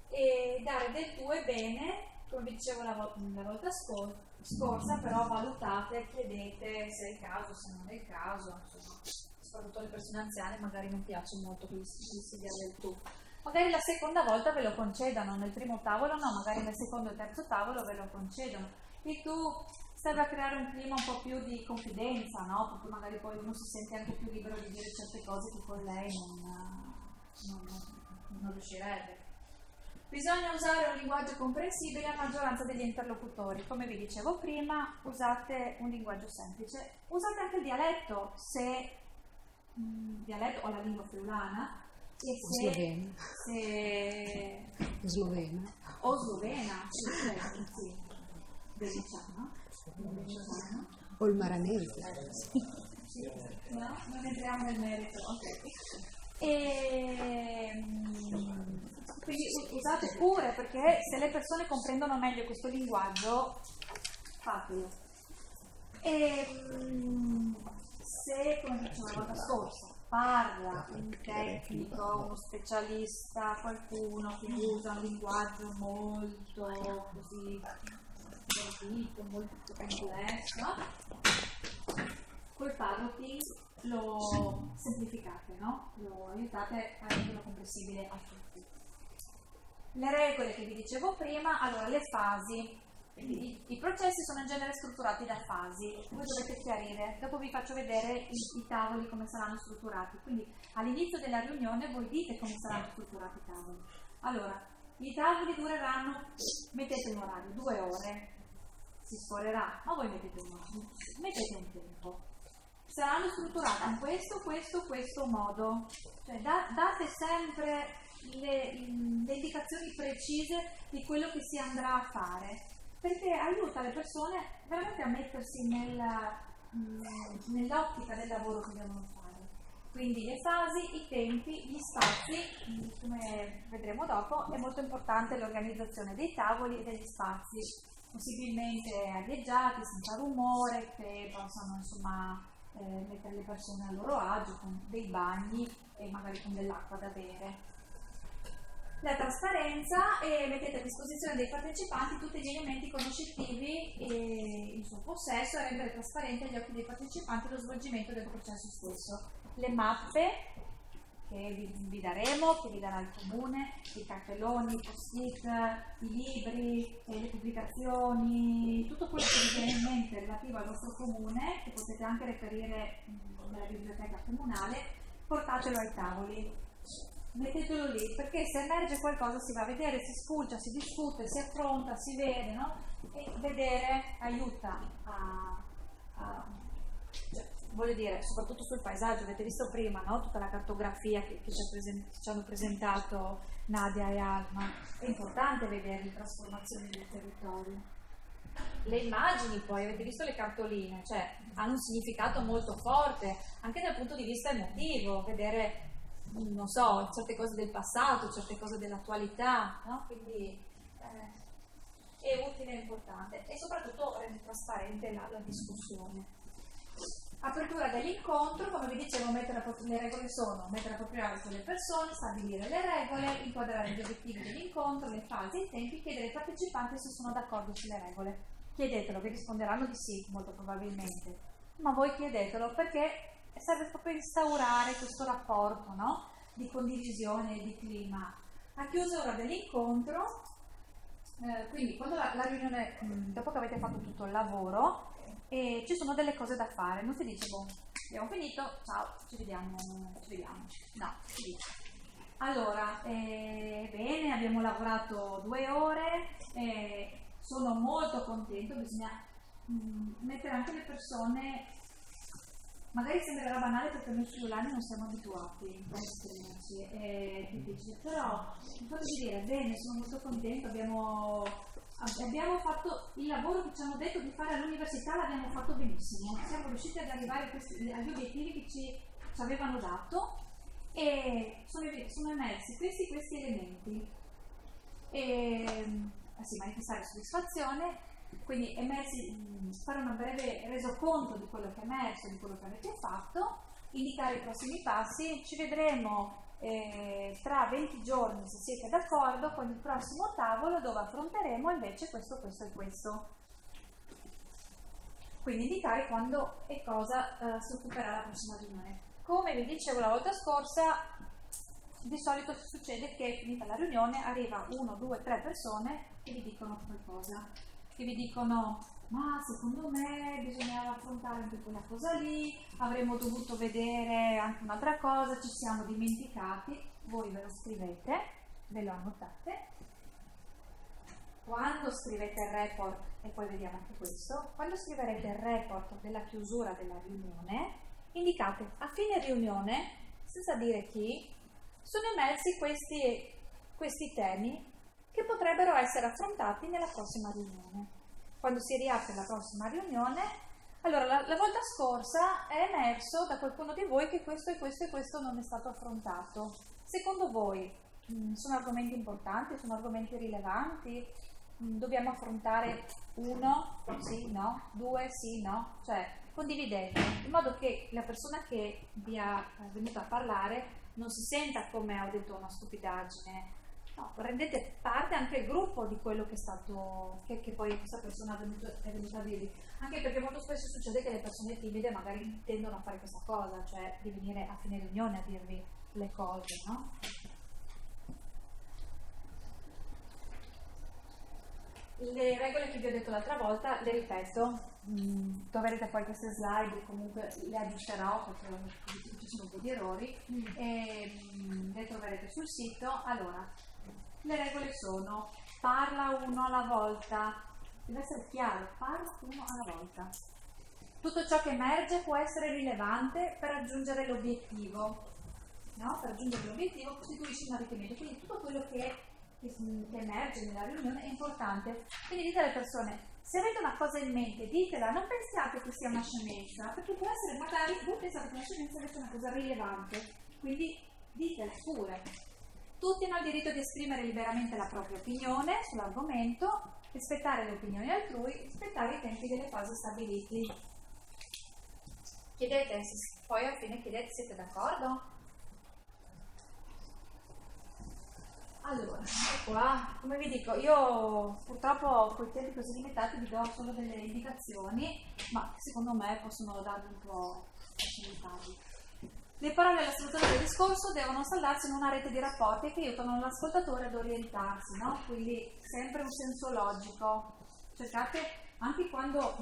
e dare del tuo e bene. Come vi dicevo la volta scorsa, però valutate, chiedete se è il caso, se non è il caso, insomma, soprattutto alle persone anziane magari non piace molto che si dia del tu. Magari la seconda volta ve lo concedano, nel primo tavolo no, magari nel secondo e terzo tavolo ve lo concedono. E tu serve a creare un clima un po' più di confidenza, no? Perché magari poi uno si sente anche più libero di dire certe cose che con lei non riuscirebbe. Bisogna usare un linguaggio comprensibile alla maggioranza degli interlocutori. Come vi dicevo prima, usate un linguaggio semplice. Usate anche il dialetto, se dialetto o la lingua friulana, e Slovena. O slovena, sì, diciamo. O il maranese. No, non entriamo nel merito. Ok. Quindi usate pure, perché se le persone comprendono meglio questo linguaggio, fatelo. Se, come dicevo la volta scorsa, parla un tecnico, uno specialista, qualcuno che usa un linguaggio molto così gradito, molto complesso, col parroting lo semplificate, no? Lo aiutate a renderlo comprensibile a tutti. Le regole che vi dicevo prima, allora le fasi, i processi sono in genere strutturati da fasi, voi dovete chiarire, dopo vi faccio vedere i tavoli come saranno strutturati, quindi all'inizio della riunione voi dite come saranno strutturati i tavoli. Allora, i tavoli dureranno, mettete un orario, 2 ore, si sforerà, ma voi mettete un tempo. Saranno strutturati in questo modo, cioè date sempre le indicazioni precise di quello che si andrà a fare, perché aiuta le persone veramente a mettersi nell'ottica del lavoro che devono fare. Quindi le fasi, i tempi, gli spazi, come vedremo dopo, è molto importante l'organizzazione dei tavoli e degli spazi, possibilmente arieggiati, senza rumore, che possano insomma mettere le persone a loro agio, con dei bagni e magari con dell'acqua da bere. La trasparenza, e mettete a disposizione dei partecipanti tutti gli elementi conoscitivi in suo possesso e rendere trasparente agli occhi dei partecipanti lo svolgimento del processo stesso. Le mappe che vi daremo, che vi darà il comune, i cartelloni, i post-it, i libri, le pubblicazioni, tutto quello che vi viene in mente relativo al vostro comune, che potete anche reperire nella biblioteca comunale, portatelo ai tavoli. Mettetelo lì, perché se emerge qualcosa si va a vedere, si spulcia, si discute, si affronta, si vede, no? E vedere aiuta cioè, voglio dire, soprattutto sul paesaggio, avete visto prima, no? Tutta la cartografia che ci hanno presentato Nadia e Alma, è importante vedere le trasformazioni del territorio. Le immagini poi, avete visto le cartoline, cioè hanno un significato molto forte, anche dal punto di vista emotivo, vedere non so, certe cose del passato, certe cose dell'attualità, no? Quindi è utile e importante e soprattutto rende trasparente la discussione. Apertura dell'incontro, come vi dicevo, le regole sono mettere a proprio agio le persone, stabilire le regole, inquadrare gli obiettivi dell'incontro, le fasi e i tempi, chiedere ai partecipanti se sono d'accordo sulle regole. Chiedetelo, vi risponderanno di sì, molto probabilmente, ma voi chiedetelo perché serve proprio instaurare questo rapporto, no? Di condivisione e di clima. A chiusura dell'incontro, quindi quando la riunione, dopo che avete fatto tutto il lavoro, ci sono delle cose da fare, non si dice, boh, abbiamo finito, ciao, ci vediamo. No, sì. Allora, bene, abbiamo lavorato 2 ore, sono molto contento, bisogna mettere anche le persone, magari sembrerà banale perché noi sull'anno non siamo abituati a esprimerci, è difficile, però mi fate dire, bene, sono molto contento, abbiamo fatto il lavoro che ci hanno detto di fare all'università, l'abbiamo fatto benissimo, siamo riusciti ad arrivare agli obiettivi che ci avevano dato e sono emersi questi elementi si manifestare soddisfazione, quindi fare un breve resoconto di quello che è emerso, di quello che avete fatto, indicare i prossimi passi. Ci vedremo tra 20 giorni, se siete d'accordo, con il prossimo tavolo dove affronteremo invece questo e questo. Quindi indicare quando e cosa si occuperà la prossima riunione. Come vi dicevo la volta scorsa, di solito succede che finita la riunione arriva 1, 2, 3 persone che vi dicono qualcosa, che vi dicono ma secondo me bisognava affrontare anche quella cosa lì, avremmo dovuto vedere anche un'altra cosa, ci siamo dimenticati. Voi ve lo scrivete, ve lo annotate. Quando scrivete il report, e poi vediamo anche questo, quando scriverete il report della chiusura della riunione, indicate a fine riunione, senza dire chi, sono emersi questi temi che potrebbero essere affrontati nella prossima riunione. Quando si riapre la prossima riunione, allora la volta scorsa è emerso da qualcuno di voi che questo e questo non è stato affrontato. Secondo voi sono argomenti importanti, sono argomenti rilevanti? Dobbiamo affrontare 1, sì, no, 2, sì, no, cioè condividete, in modo che la persona che vi è venuta a parlare non si senta come ho detto una stupidaggine, no, rendete parte anche il gruppo di quello che è stato, che poi questa persona è venuta a dirvi, anche perché molto spesso succede che le persone timide magari tendono a fare questa cosa, cioè di venire a fine riunione a dirvi le cose, no? Le regole che vi ho detto l'altra volta, le ripeto, troverete poi queste slide, comunque le aggiusterò perché ci sono un po' di errori, e le troverete sul sito. Allora, le regole sono: parla uno alla volta, deve essere chiaro, parla uno alla volta. Tutto ciò che emerge può essere rilevante per raggiungere l'obiettivo, no? Per raggiungere l'obiettivo costituisce un arricchimento, quindi tutto quello che emerge nella riunione è importante. Quindi dite alle persone, se avete una cosa in mente ditela, non pensiate che sia una scemenza, perché può essere, magari voi pensate che una scemenza invece è una cosa rilevante, quindi ditela pure. Tutti hanno il diritto di esprimere liberamente la propria opinione sull'argomento, rispettare le opinioni altrui, rispettare i tempi delle fasi stabiliti. Chiedete, poi alla fine chiedete, siete d'accordo? Allora, qua, come vi dico, io purtroppo con i tempi così limitati vi do solo delle indicazioni, ma secondo me possono darvi un po' facilitarvi. Le parole e la struttura del discorso devono saldarsi in una rete di rapporti che aiutano l'ascoltatore ad orientarsi, no? Quindi sempre un senso logico. Cercate, anche quando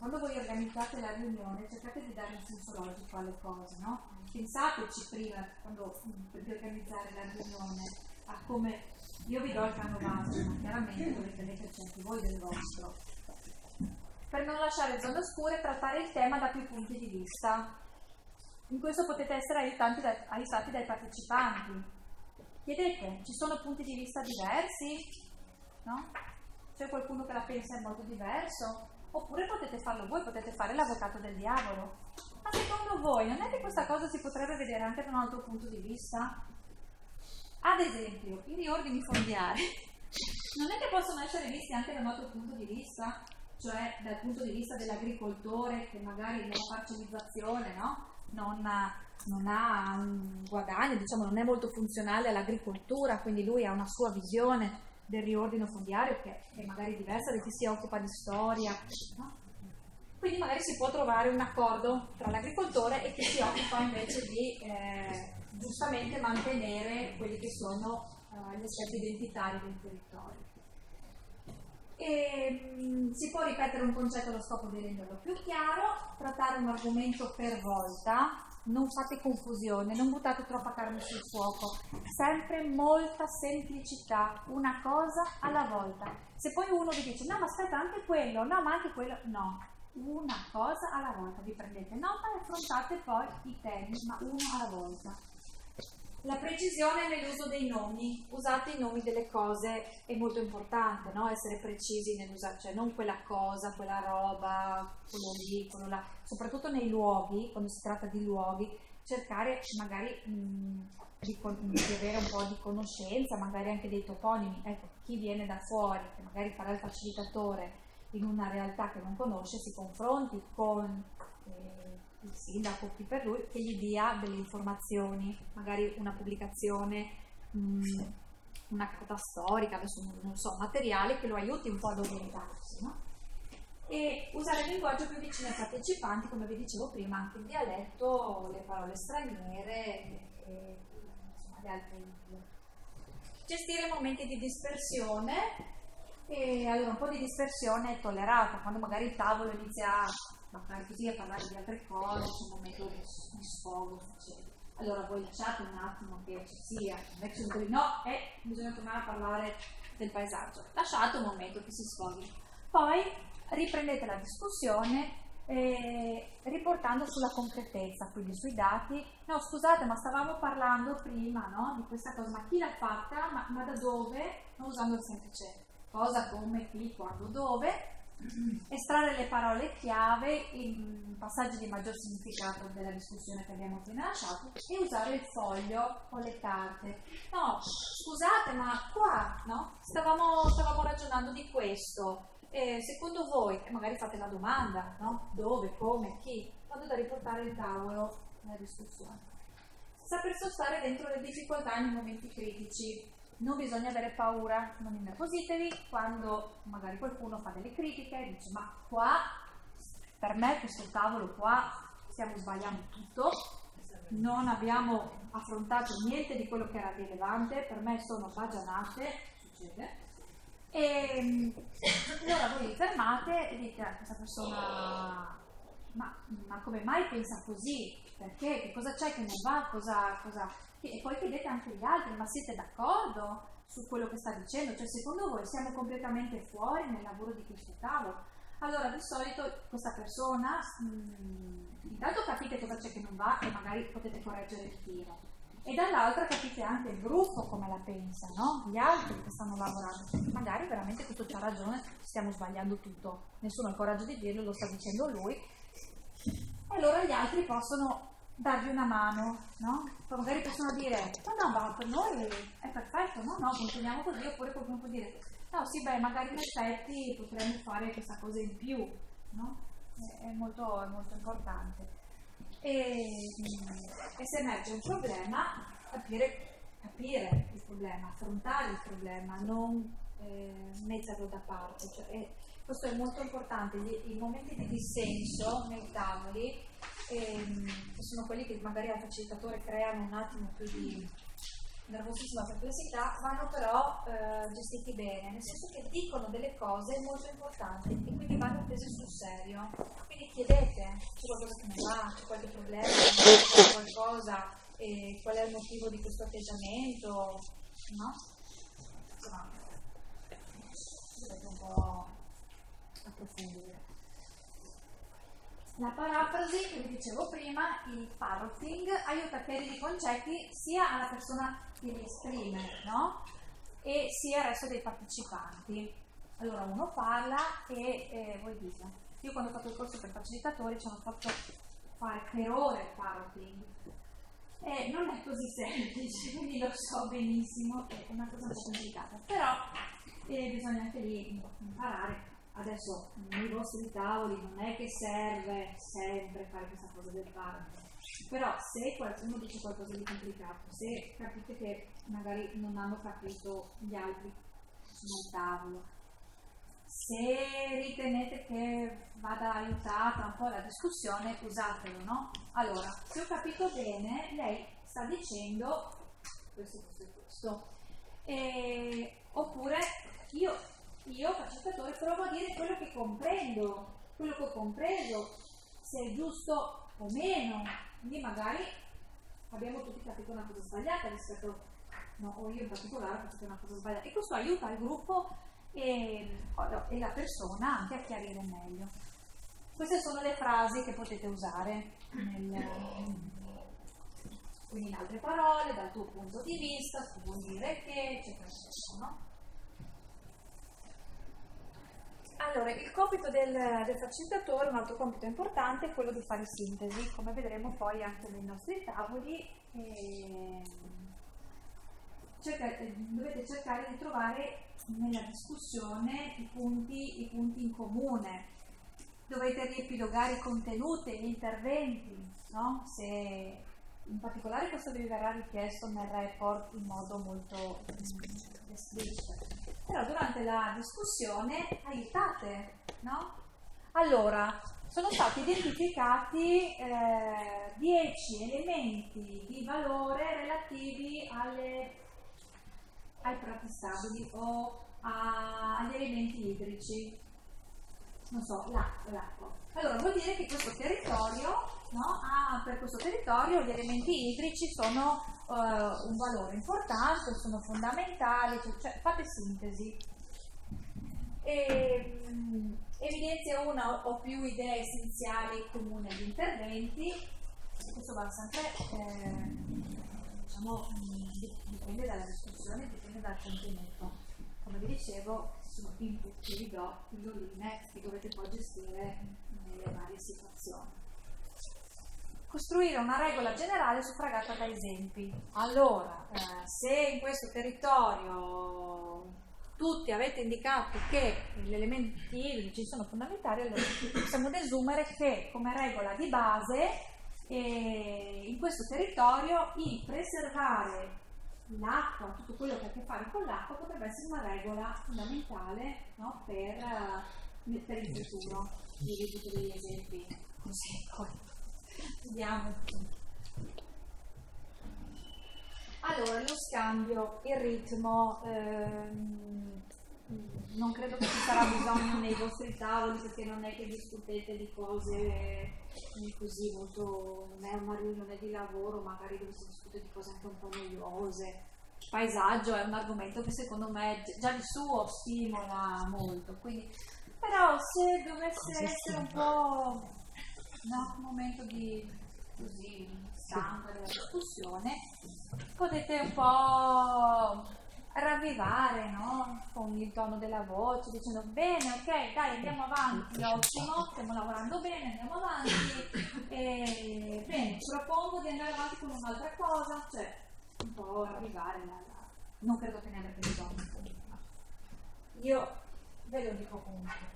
quando voi organizzate la riunione, cercate di dare un senso logico alle cose, no? Pensateci prima, di organizzare la riunione, a come io vi do il canovaccio, ma chiaramente dovete metterci anche voi del vostro. Per non lasciare zone oscure, trattare il tema da più punti di vista. In questo potete essere aiutati dai partecipanti. Chiedete, ci sono punti di vista diversi? No? C'è qualcuno che la pensa in modo diverso? Oppure potete farlo voi, potete fare l'avvocato del diavolo. Ma secondo voi non è che questa cosa si potrebbe vedere anche da un altro punto di vista? Ad esempio, i riordini fondiari non è che possono essere visti anche da un altro punto di vista? Cioè dal punto di vista dell'agricoltore che magari nella parcellizzazione, no? Non ha un guadagno, diciamo, non è molto funzionale all'agricoltura, quindi lui ha una sua visione del riordino fondiario che è magari diversa da chi si occupa di storia, no? Quindi magari si può trovare un accordo tra l'agricoltore e chi si occupa invece di giustamente mantenere quelli che sono gli aspetti identitari del territorio. E, si può ripetere un concetto allo scopo di renderlo più chiaro, trattare un argomento per volta, non fate confusione, non buttate troppa carne sul fuoco, sempre molta semplicità, una cosa alla volta. Se poi uno vi dice no ma aspetta anche quello, no ma anche quello, no, una cosa alla volta, vi prendete nota e affrontate poi i temi, ma uno alla volta. La precisione nell'uso dei nomi, usate i nomi delle cose, è molto importante, no? Essere precisi nell'usare, cioè non quella cosa, quella roba, quello lì, quello là, soprattutto nei luoghi, quando si tratta di luoghi, cercare magari di avere un po' di conoscenza, magari anche dei toponimi. Ecco, chi viene da fuori, che magari farà il facilitatore in una realtà che non conosce, si confronti con il sindaco, chi per lui, che gli dia delle informazioni, magari una pubblicazione, una carta storica, adesso non so, materiale che lo aiuti un po' ad orientarsi, no? E usare il linguaggio più vicino ai partecipanti, come vi dicevo prima, anche il dialetto, le parole straniere e insomma le altre lingue. Gestire momenti di dispersione. E allora un po' di dispersione è tollerata, quando magari il tavolo inizia a parlare di altre cose, c'è un momento di sfogo, eccetera. Allora voi lasciate un attimo che ci sia, invece bisogna tornare a parlare del paesaggio, lasciate un momento che si sfoghi, poi riprendete la discussione riportando sulla concretezza, quindi sui dati. No scusate, ma stavamo parlando prima, no, di questa cosa, ma chi l'ha fatta, ma da dove, non usando il semplice cosa, come, chi, quando, dove. Estrarre le parole chiave in passaggi di maggior significato della discussione che abbiamo appena lasciato e usare il foglio o le carte. No, scusate, ma qua, no? Stavamo ragionando di questo. Secondo voi, magari fate la domanda, no? Dove, come, chi? Vado da riportare il tavolo nella discussione. Saper stare dentro le difficoltà nei momenti critici. Non bisogna avere paura, non innervositevi quando magari qualcuno fa delle critiche e dice ma qua, per me questo tavolo qua stiamo sbagliando tutto, non abbiamo affrontato niente di quello che era rilevante, per me sono baggianate, succede, e allora voi vi fermate e dite a questa persona ma come mai pensa così? Perché? Che cosa c'è che non va? E poi chiedete anche agli altri, ma siete d'accordo su quello che sta dicendo? Cioè secondo voi siamo completamente fuori nel lavoro di questo tavolo? Allora di solito questa persona, intanto capite cosa c'è che non va e magari potete correggere il tiro. E dall'altra capite anche il gruppo come la pensa, no? Gli altri che stanno lavorando. Magari veramente questo c'ha ragione, stiamo sbagliando tutto. Nessuno ha il coraggio di dirlo, lo sta dicendo lui. E allora gli altri possono darvi una mano, no? Poi magari possono dire no ma per noi è perfetto, no continuiamo così, oppure qualcuno può dire no sì beh magari in effetti potremmo fare questa cosa in più, no? È molto importante. E se emerge un problema capire il problema, affrontare il problema, non metterlo da parte, cioè, questo è molto importante. I momenti di dissenso nei tavoli che sono quelli che magari al facilitatore creano un attimo più di nervosissima perplessità, vanno però gestiti bene, nel senso che dicono delle cose molto importanti e quindi vanno prese sul serio. Quindi chiedete, c'è qualcosa che non va, c'è qualche problema, c'è qualcosa, qual è il motivo di questo atteggiamento, no? Insomma, dovete un po' approfondire. La parafrasi, che vi dicevo prima, il parroting, aiuta a chiarire i concetti sia alla persona che li esprime, no? E sia al resto dei partecipanti. Allora uno parla e voi dite. Io quando ho fatto il corso per facilitatori ci hanno fatto fare per ore il parroting. E non è così semplice, quindi lo so benissimo, è una cosa un po' complicata. Però bisogna anche lì imparare. Adesso nei vostri tavoli non è che serve sempre fare questa cosa del parroting, però se qualcuno dice qualcosa di complicato, se capite che magari non hanno capito gli altri sul tavolo, se ritenete che vada aiutata un po' la discussione, usatelo, no? Allora, se ho capito bene, lei sta dicendo questo. Oppure io io facilitatore provo a dire quello che comprendo, quello che ho compreso, se è giusto o meno, quindi magari abbiamo tutti capito una cosa sbagliata rispetto, no, o io in particolare ho capito una cosa sbagliata, e questo aiuta il gruppo e la persona anche a chiarire meglio. Queste sono le frasi che potete usare quindi in altre parole, dal tuo punto di vista, tu vuoi dire che, eccetera, eccetera, no? Allora, il compito del facilitatore, un altro compito importante, è quello di fare sintesi, come vedremo poi anche nei nostri tavoli. Dovete cercare di trovare nella discussione i punti in comune, dovete riepilogare i contenuti, gli interventi, no? Se in particolare questo vi verrà richiesto nel report in modo molto esplicito. Però durante la discussione aiutate, no? Allora, sono stati identificati 10 elementi di valore relativi ai prati stabili o agli elementi idrici, non so, l'acqua. Allora vuol dire che questo territorio, no, per questo territorio gli elementi idrici sono un valore importante, sono fondamentali, cioè fate sintesi. Evidenzia una o più idee essenziali comuni agli interventi. Questo va sempre, dipende dalla discussione, dipende dal contenuto. Come vi dicevo, sono input che vi do, pilloline che dovete poi gestire nelle varie situazioni. Costruire una regola generale suffragata da esempi. Allora, se in questo territorio tutti avete indicato che gli elementi idrici sono fondamentali, allora possiamo desumere che come regola di base in questo territorio il preservare l'acqua, tutto quello che ha a che fare con l'acqua, potrebbe essere una regola fondamentale, no, per il futuro. Vi ho tutti degli esempi così, poi vediamo. Allora, lo scambio, il ritmo, non credo che ci sarà bisogno nei vostri tavoli, perché non è che discutete di cose così molto, non è una riunione di lavoro magari dove si discute di cose anche un po' noiose. Il paesaggio è un argomento che secondo me già di suo stimola molto, quindi, però se dovesse essere un po' un momento di così stanco della discussione, potete un po' ravvivare, no? Con il tono della voce, dicendo bene, ok, dai, andiamo avanti, ottimo, stiamo lavorando bene, andiamo avanti, bene, propongo di andare avanti con un'altra cosa, cioè un po' ravvivare non credo che ne avrete bisogno. Io ve lo dico comunque.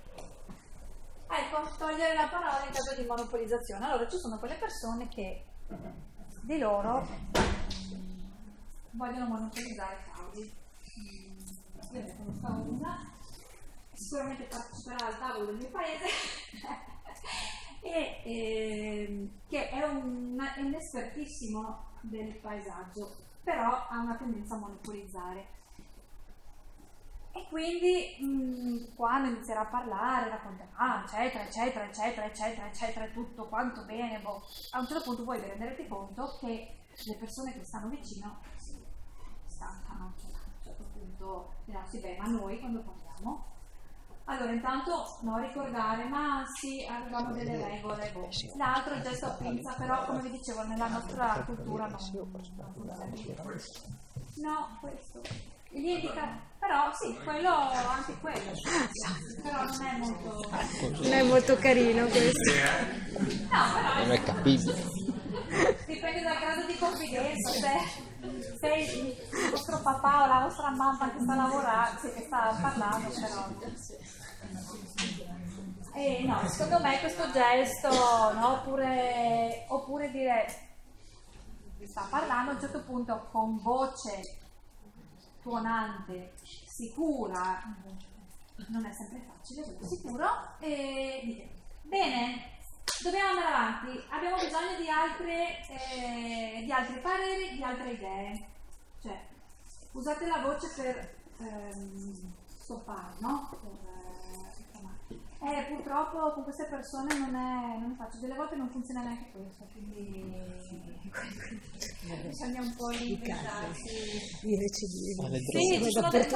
Ecco, togliere la parola in caso di monopolizzazione. Allora, ci sono quelle persone che di loro vogliono monopolizzare tavoli. Io ne conosco una, sicuramente parteciperà al tavolo del mio paese che è un espertissimo del paesaggio, però ha una tendenza a monopolizzare. E quindi quando inizierà a parlare, racconterà, eccetera, tutto quanto bene, a un certo punto voi vi renderete conto che le persone che stanno vicino si stancano, cioè, a un certo punto diranno sì, beh, ma noi quando parliamo? Allora, intanto non ricordare, ma sì, avevamo delle regole. L'altro è il gesto a pinza, però come vi dicevo, nella nostra cultura non funziona. No, questo. Gli indica, però sì, quello, anche quello, però non è molto carino questo. No, però non è capibile. Dipende dal grado di confidenza, se il vostro papà o la vostra mamma che sta lavorando, che sta parlando, però. No, secondo me questo gesto, no, oppure dire, sta parlando a un certo punto con voce tuonante, sicura, non è sempre facile, sicuro, e dite, bene, dobbiamo andare avanti, abbiamo bisogno di altri pareri, di altre idee, cioè usate la voce per stoppare, no? Purtroppo con queste persone non è facile, delle volte non funziona neanche questo, quindi bisogna un po' inventarsi. I recidivi. Sì, ci sono delle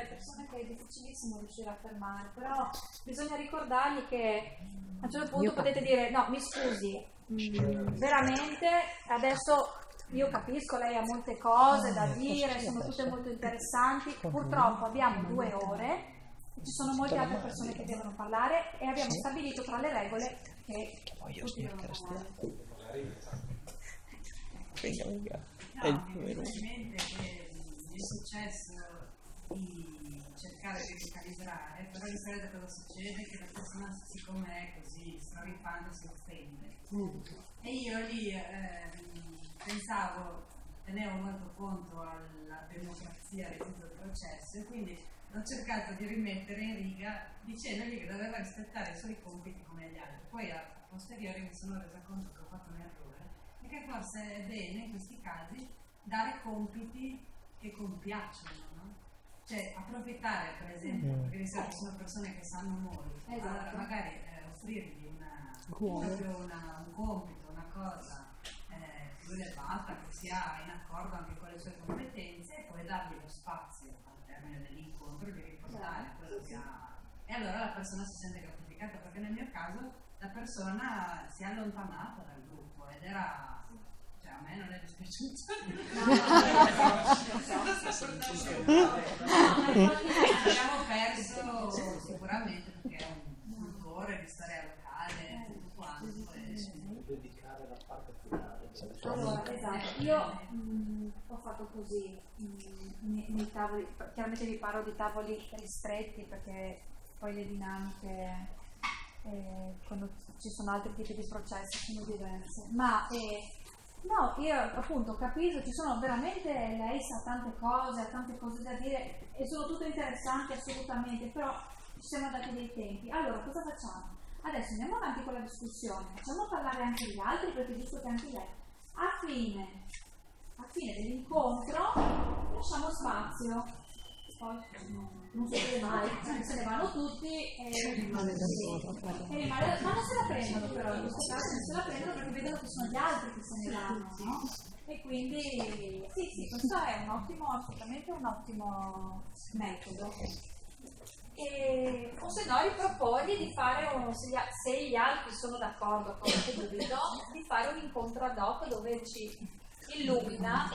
persone che è difficilissimo riuscire a fermare, però bisogna ricordargli che a un certo punto potete dire no, mi scusi, veramente adesso io capisco, lei ha molte cose da dire, sono tutte molto interessanti, purtroppo abbiamo 2 ore, ci sono molte altre persone che devono parlare e abbiamo stabilito tra le regole che tutti devono parlare. Probabilmente che mi è successo di cercare di ricalibrare, però di solito cosa succede? Che la persona, siccome è così straripante, si offende. E io lì tenevo molto conto alla democrazia di tutto il processo e quindi ho cercato di rimettere in riga dicendogli che doveva rispettare i suoi compiti come gli altri. Poi a posteriori mi sono resa conto che ho fatto un errore e che forse è bene in questi casi dare compiti che compiacciono, no? Cioè approfittare per esempio, perché di solito sono persone che sanno molto, allora magari offrirgli proprio un compito, una cosa più elevata, che sia in accordo anche con le sue competenze e poi dargli lo spazio al termine dell'incontro di riportare quello che ha, e allora la persona si sente gratificata, perché nel mio caso la persona si è allontanata dal gruppo ed era, cioè a me non è dispiaciuto, abbiamo perso sicuramente perché è un cultore di storia locale tutto quanto dedicare la parte finale. Allora, esatto, io ho fatto così nei tavoli, chiaramente vi parlo di tavoli ristretti perché poi le dinamiche quando ci sono altri tipi di processi sono diverse, ma no, io appunto ho capito, ci sono veramente, lei sa tante cose, ha tante cose da dire e sono tutte interessanti assolutamente, però ci siamo dati dei tempi. Allora cosa facciamo? Adesso andiamo avanti con la discussione, facciamo parlare anche gli altri perché è giusto che anche lei a fine dell'incontro lasciamo spazio, poi non succede mai, se ne vanno tutti e rimane, ma non se la prendono, però in questo caso non se la prendono perché vedono che sono gli altri che se ne vanno, no? E quindi sì, questo è assolutamente un ottimo metodo. O se no riproponi di fare se gli altri sono d'accordo con questo dubito, di fare un incontro ad hoc dove ci illumina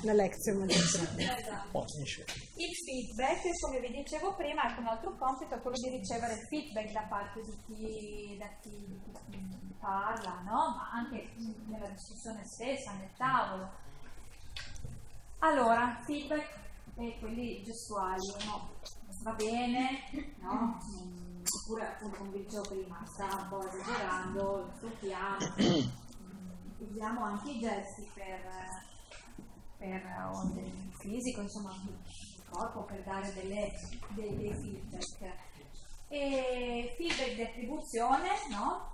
la lezione magistrale. Esatto. Il feedback, come vi dicevo prima, anche un altro compito è quello di ricevere feedback da parte di chi parla, no? Ma anche nella discussione stessa, nel tavolo. Allora, feedback e quelli gestuali, no? Va bene, no? Oppure appunto come dicevo prima, sta un po' esagerando, stoppiamo, usiamo anche i gesti per il fisico, insomma il corpo, per dare dei feedback. E feedback di attribuzione, no?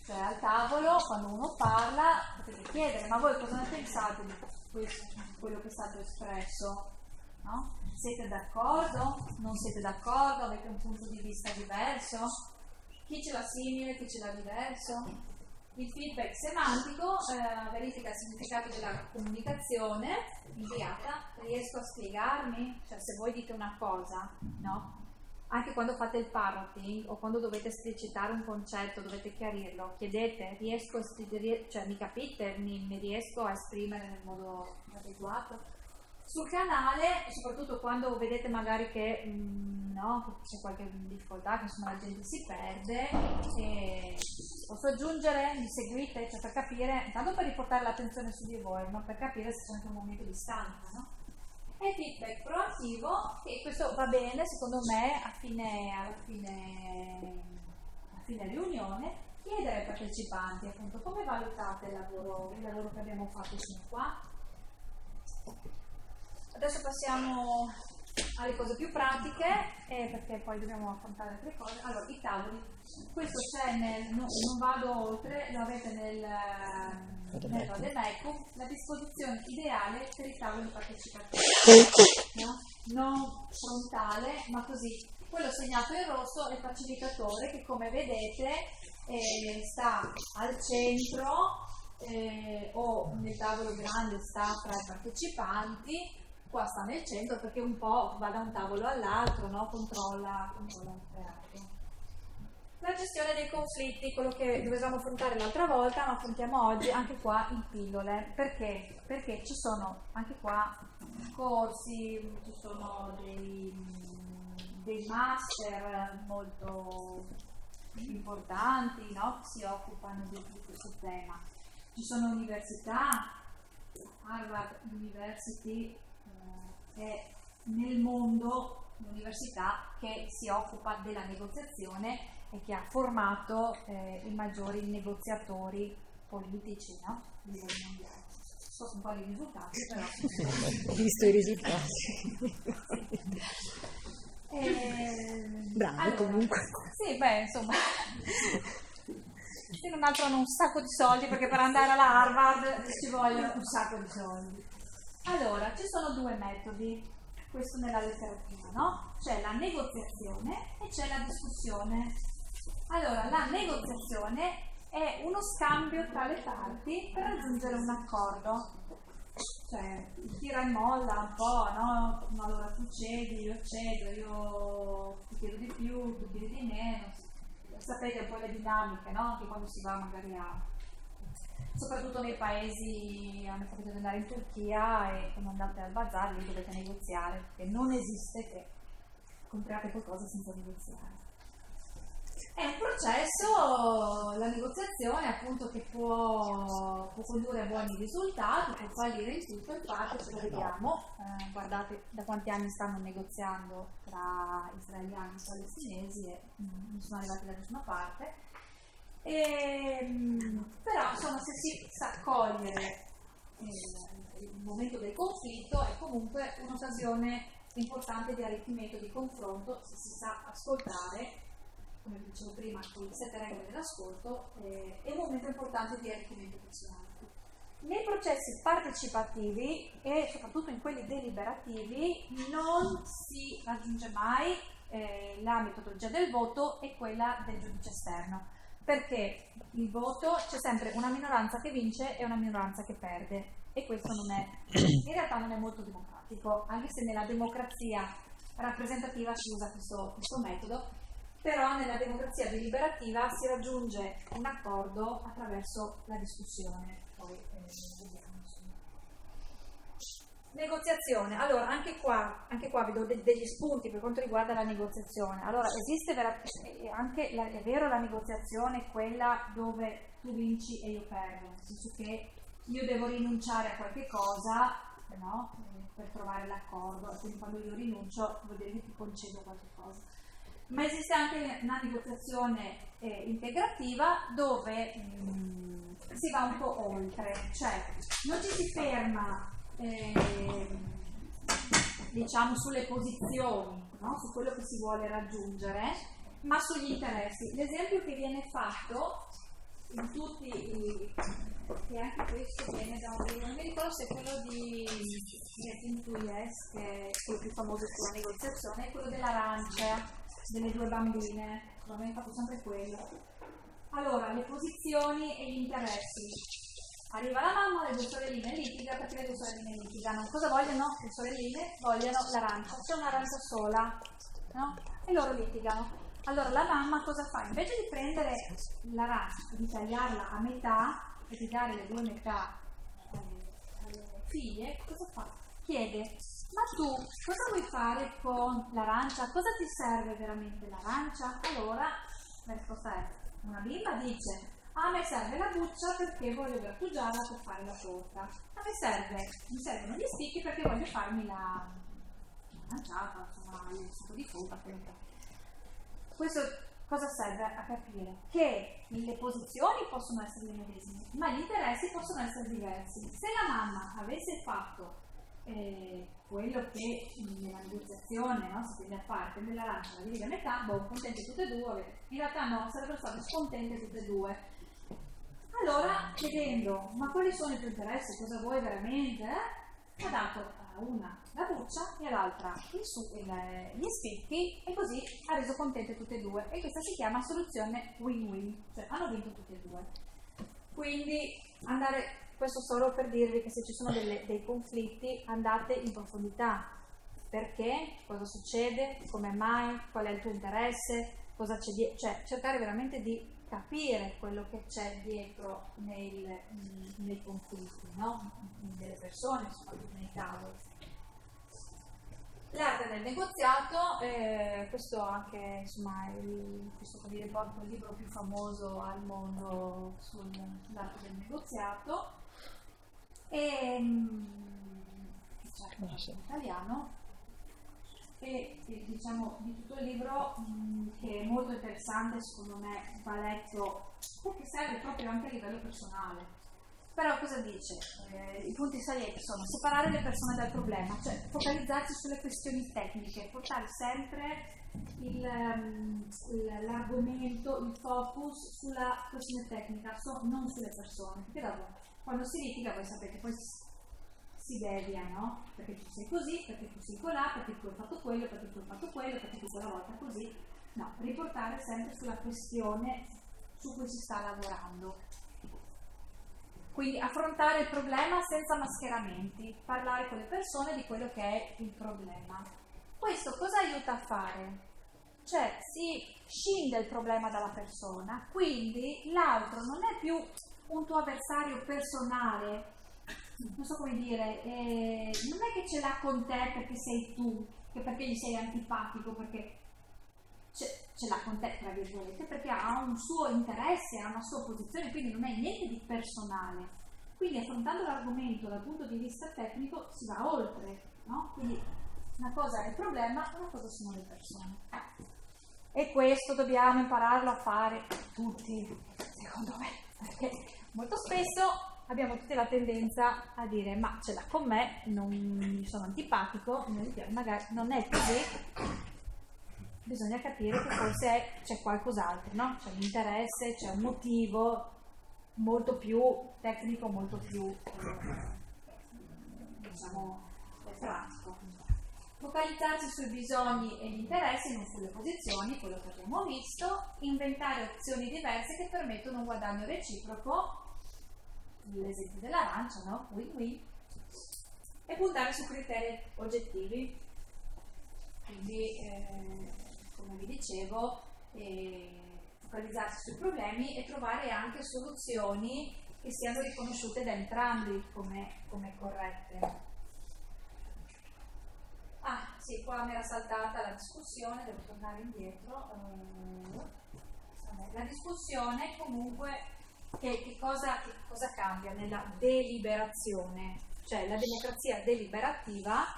Cioè al tavolo quando uno parla potete chiedere, ma voi cosa ne pensate di quello che è stato espresso, no? Siete d'accordo? Non siete d'accordo? Avete un punto di vista diverso? Chi ce l'ha simile, chi ce l'ha diverso? Il feedback semantico verifica il significato della comunicazione inviata. Riesco a spiegarmi? Cioè se voi dite una cosa, no? Anche quando fate il parroting o quando dovete esplicitare un concetto, dovete chiarirlo, chiedete, cioè mi capite, mi riesco a esprimere nel modo adeguato? Sul canale, soprattutto quando vedete magari che no, c'è qualche difficoltà, che insomma la gente si perde, posso aggiungere, mi seguite, cioè per capire, intanto per riportare l'attenzione su di voi, ma per capire se c'è anche un momento di stanza, no? E feedback proattivo, e questo va bene secondo me a fine riunione, chiedere ai partecipanti appunto come valutate il lavoro che abbiamo fatto fino qua. Adesso passiamo alle cose più pratiche, perché poi dobbiamo affrontare altre cose. Allora, i tavoli, questo c'è non vado oltre, lo avete Vademecum, la disposizione ideale per il tavolo di partecipazione, no? Non frontale, ma così. Quello segnato in rosso è il facilitatore che, come vedete, sta al centro o nel tavolo grande sta tra i partecipanti. Qua sta nel centro perché un po' va da un tavolo all'altro, no? Controlla il teatro. La gestione dei conflitti, quello che dovevamo affrontare l'altra volta, ma affrontiamo oggi anche qua in pillole. Perché? Perché ci sono anche qua corsi, ci sono dei master molto importanti, no? Che si occupano di questo tema. Ci sono università, Harvard University è nel mondo l'università che si occupa della negoziazione e che ha formato i maggiori negoziatori politici, no? A livello mondiale. So un po' i risultati, però. Ho visto i risultati. Bravo, allora, comunque. Sì, beh, insomma. Se non altro hanno un sacco di soldi, perché per andare alla Harvard ci vogliono un sacco di soldi. Allora, ci sono due metodi, questo nella letteratura, no? C'è la negoziazione e c'è la discussione. Allora, la negoziazione è uno scambio tra le parti per raggiungere un accordo. Cioè, tira e molla un po', no? Allora tu cedi, io cedo, io ti chiedo di più, tu chiedi di meno. Sapete un po' le dinamiche, no? Anche quando si va magari soprattutto nei paesi, a me capita di andare in Turchia e quando andate al bazar lì dovete negoziare, perché non esiste che compriate qualcosa senza negoziare. È un processo, la negoziazione appunto, che può condurre a buoni risultati, può fallire in tutto, infatti ce lo vediamo, guardate da quanti anni stanno negoziando tra israeliani e palestinesi e non sono arrivati da nessuna parte. Però insomma, se si sa cogliere il momento del conflitto è comunque un'occasione importante di arricchimento, di confronto, se si sa ascoltare, come dicevo prima, con le 7 regole dell'ascolto, è un momento importante di arricchimento personale. Nei processi partecipativi e soprattutto in quelli deliberativi non si raggiunge mai la metodologia del voto e quella del giudice esterno, perché il voto c'è sempre una minoranza che vince e una minoranza che perde, e questo non è, in realtà non è molto democratico, anche se nella democrazia rappresentativa si usa questo metodo, però nella democrazia deliberativa si raggiunge un accordo attraverso la discussione. Poi vediamo. Negoziazione, allora anche qua vi do degli spunti per quanto riguarda la negoziazione. Allora esiste anche è vero, la negoziazione è quella dove tu vinci e io perdo, nel senso che io devo rinunciare a qualche cosa, no? Per trovare l'accordo, e quindi quando io rinuncio vuol dire che ti concedo qualche cosa. Ma esiste anche una negoziazione integrativa dove si va un po' oltre, cioè non ci si ferma diciamo sulle posizioni, no? Su quello che si vuole raggiungere, ma sugli interessi. L'esempio che viene fatto in tutti e anche questo viene da un libro, non mi ricordo se è quello di Tim Tuyes, che è quello più famoso sulla negoziazione, è quello dell'arancia, delle 2 bambine, abbiamo fatto sempre quello. Allora, le posizioni e gli interessi. Arriva la mamma, le 2 sorelline litigano, perché le 2 sorelline litigano. Cosa vogliono? Le sorelline vogliono l'arancia, c'è un'arancia sola, no? E loro litigano. Allora la mamma cosa fa? Invece di prendere l'arancia e di tagliarla a metà e di dare le 2 metà alle figlie, cosa fa? Chiede: ma tu cosa vuoi fare con l'arancia? Cosa ti serve veramente l'arancia? Allora la risposta è: una bimba dice: a me serve la buccia perché voglio grattugiarla per fare la torta. A me mi servono gli spicchi perché voglio farmi la lanciata, insomma, il succo di frutta. Questo cosa serve a capire? Che le posizioni possono essere le medesime, ma gli interessi possono essere diversi. Se la mamma avesse fatto quello che nella negoziazione, no, si tende a fare, prende l'arancia, la divide a metà, contente tutte e 2, in realtà no, sarebbero state scontente tutte e 2. Allora, chiedendo, ma quali sono i tuoi interessi, cosa vuoi veramente? Ha dato a una la buccia e all'altra gli spicchi, e così ha reso contente tutte e due. E questa si chiama soluzione win-win, cioè hanno vinto tutte e due. Quindi questo solo per dirvi che se ci sono dei conflitti andate in profondità. Perché? Cosa succede? Come mai? Qual è il tuo interesse? Cosa c'è dietro? Cioè cercare veramente di capire quello che c'è dietro nei conflitti, no? Delle persone, soprattutto nei tavoli. L'arte del negoziato, questo anche insomma questo come dire, porta il libro più famoso al mondo sull'arte del negoziato, e certo in italiano. E diciamo di tutto il libro, che è molto interessante, secondo me va letto perché serve proprio anche a livello personale. Però cosa dice? I punti salienti sono separare le persone dal problema, cioè focalizzarsi sulle questioni tecniche, portare sempre l'argomento, il focus sulla questione tecnica, non sulle persone, perché dopo quando si litiga voi sapete poi si devia, no? Perché tu sei così, perché tu sei colà, perché tu hai fatto quello, perché tu hai fatto quello, perché tu quella volta così. No, riportare sempre sulla questione su cui si sta lavorando. Quindi affrontare il problema senza mascheramenti, parlare con le persone di quello che è il problema. Questo cosa aiuta a fare? Cioè si scinde il problema dalla persona, quindi l'altro non è più un tuo avversario personale, non so come dire, non è che ce l'ha con te perché sei tu, che perché gli sei antipatico, perché ce l'ha con te, tra virgolette, perché ha un suo interesse, ha una sua posizione, quindi non è niente di personale. Quindi affrontando l'argomento dal punto di vista tecnico si va oltre, no? Quindi una cosa è il problema, una cosa sono le persone. E questo dobbiamo impararlo a fare tutti, secondo me, perché molto spesso abbiamo tutti la tendenza a dire ma ce l'ha con me, non mi sono antipatico, magari non è così, bisogna capire che forse c'è qualcos'altro, no? C'è un interesse, c'è un motivo molto più tecnico, molto più diciamo pratico. Focalizzarsi sui bisogni e gli interessi, non sulle posizioni, quello che abbiamo visto, inventare opzioni diverse che permettono un guadagno reciproco, l'esempio dell'arancia, no? Win-win, e puntare su criteri oggettivi. Quindi, come vi dicevo, focalizzarsi sui problemi e trovare anche soluzioni che siano riconosciute da entrambi come corrette. Ah, sì, qua mi era saltata la discussione, devo tornare indietro. La discussione comunque, che cosa cambia nella deliberazione? Cioè la democrazia deliberativa,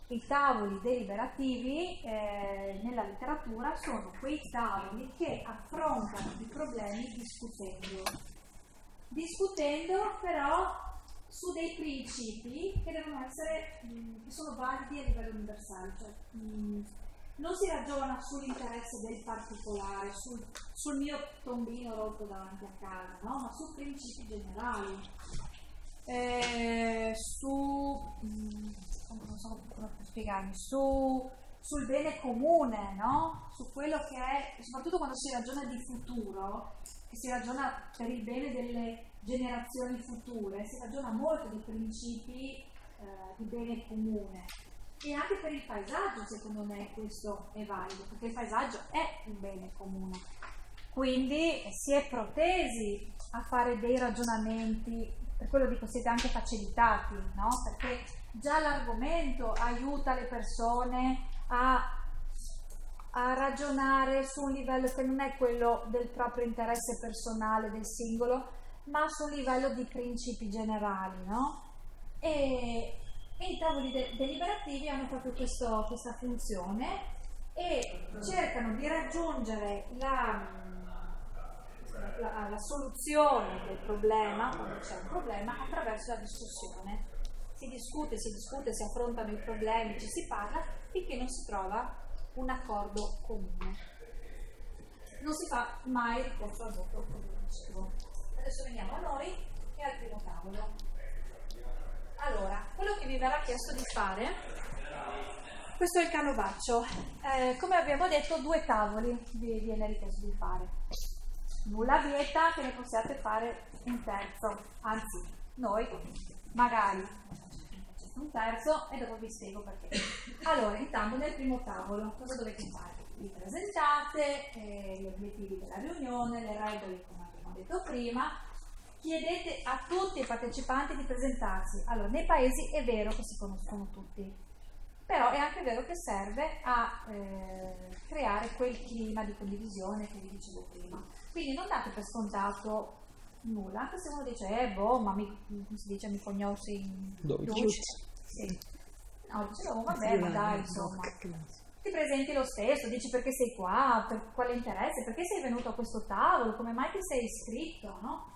i tavoli deliberativi nella letteratura sono quei tavoli che affrontano i problemi discutendo però su dei principi che devono essere, che sono validi a livello universale, cioè non si ragiona sull'interesse del particolare, sul mio tombino rotto davanti a casa, no? Ma su principi generali, non so come spiegarmi, sul bene comune, no? Su quello che è, soprattutto quando si ragiona di futuro, che si ragiona per il bene delle generazioni future, si ragiona molto di principi di bene comune. E anche per il paesaggio, secondo me, questo è valido, perché il paesaggio è un bene comune. Quindi si è protesi a fare dei ragionamenti, per quello dico siete anche facilitati, no? Perché già l'argomento aiuta le persone a ragionare su un livello che non è quello del proprio interesse personale del singolo, ma su un livello di principi generali, no? E i tavoli deliberativi hanno proprio questa funzione e cercano di raggiungere la soluzione del problema, quando c'è un problema, attraverso la discussione. Si discute, si affrontano i problemi, ci si parla finché non si trova un accordo comune. Non si fa mai ricorso al voto, come dicevo. Adesso veniamo a noi e al primo tavolo. Allora, quello che vi verrà chiesto di fare, questo è il canovaccio. Come abbiamo detto, 2 tavoli vi viene richiesto di fare. Nulla vieta che ne possiate fare un terzo, anzi, noi magari un terzo e dopo vi spiego perché. Allora, intanto nel primo tavolo cosa dovete fare? Vi presentate, gli obiettivi della riunione, le regole come abbiamo detto prima, chiedete a tutti i partecipanti di presentarsi. Allora, nei paesi è vero che si conoscono tutti, però è anche vero che serve a creare quel clima di condivisione che vi dicevo prima. Quindi non date per scontato nulla, anche se uno dice ma come si dice, mi conosci in Deutsch. Sì. No, dice, vabbè, ma dai, insomma. Ti presenti lo stesso, dici perché sei qua, per quale interesse, perché sei venuto a questo tavolo, come mai ti sei iscritto, no?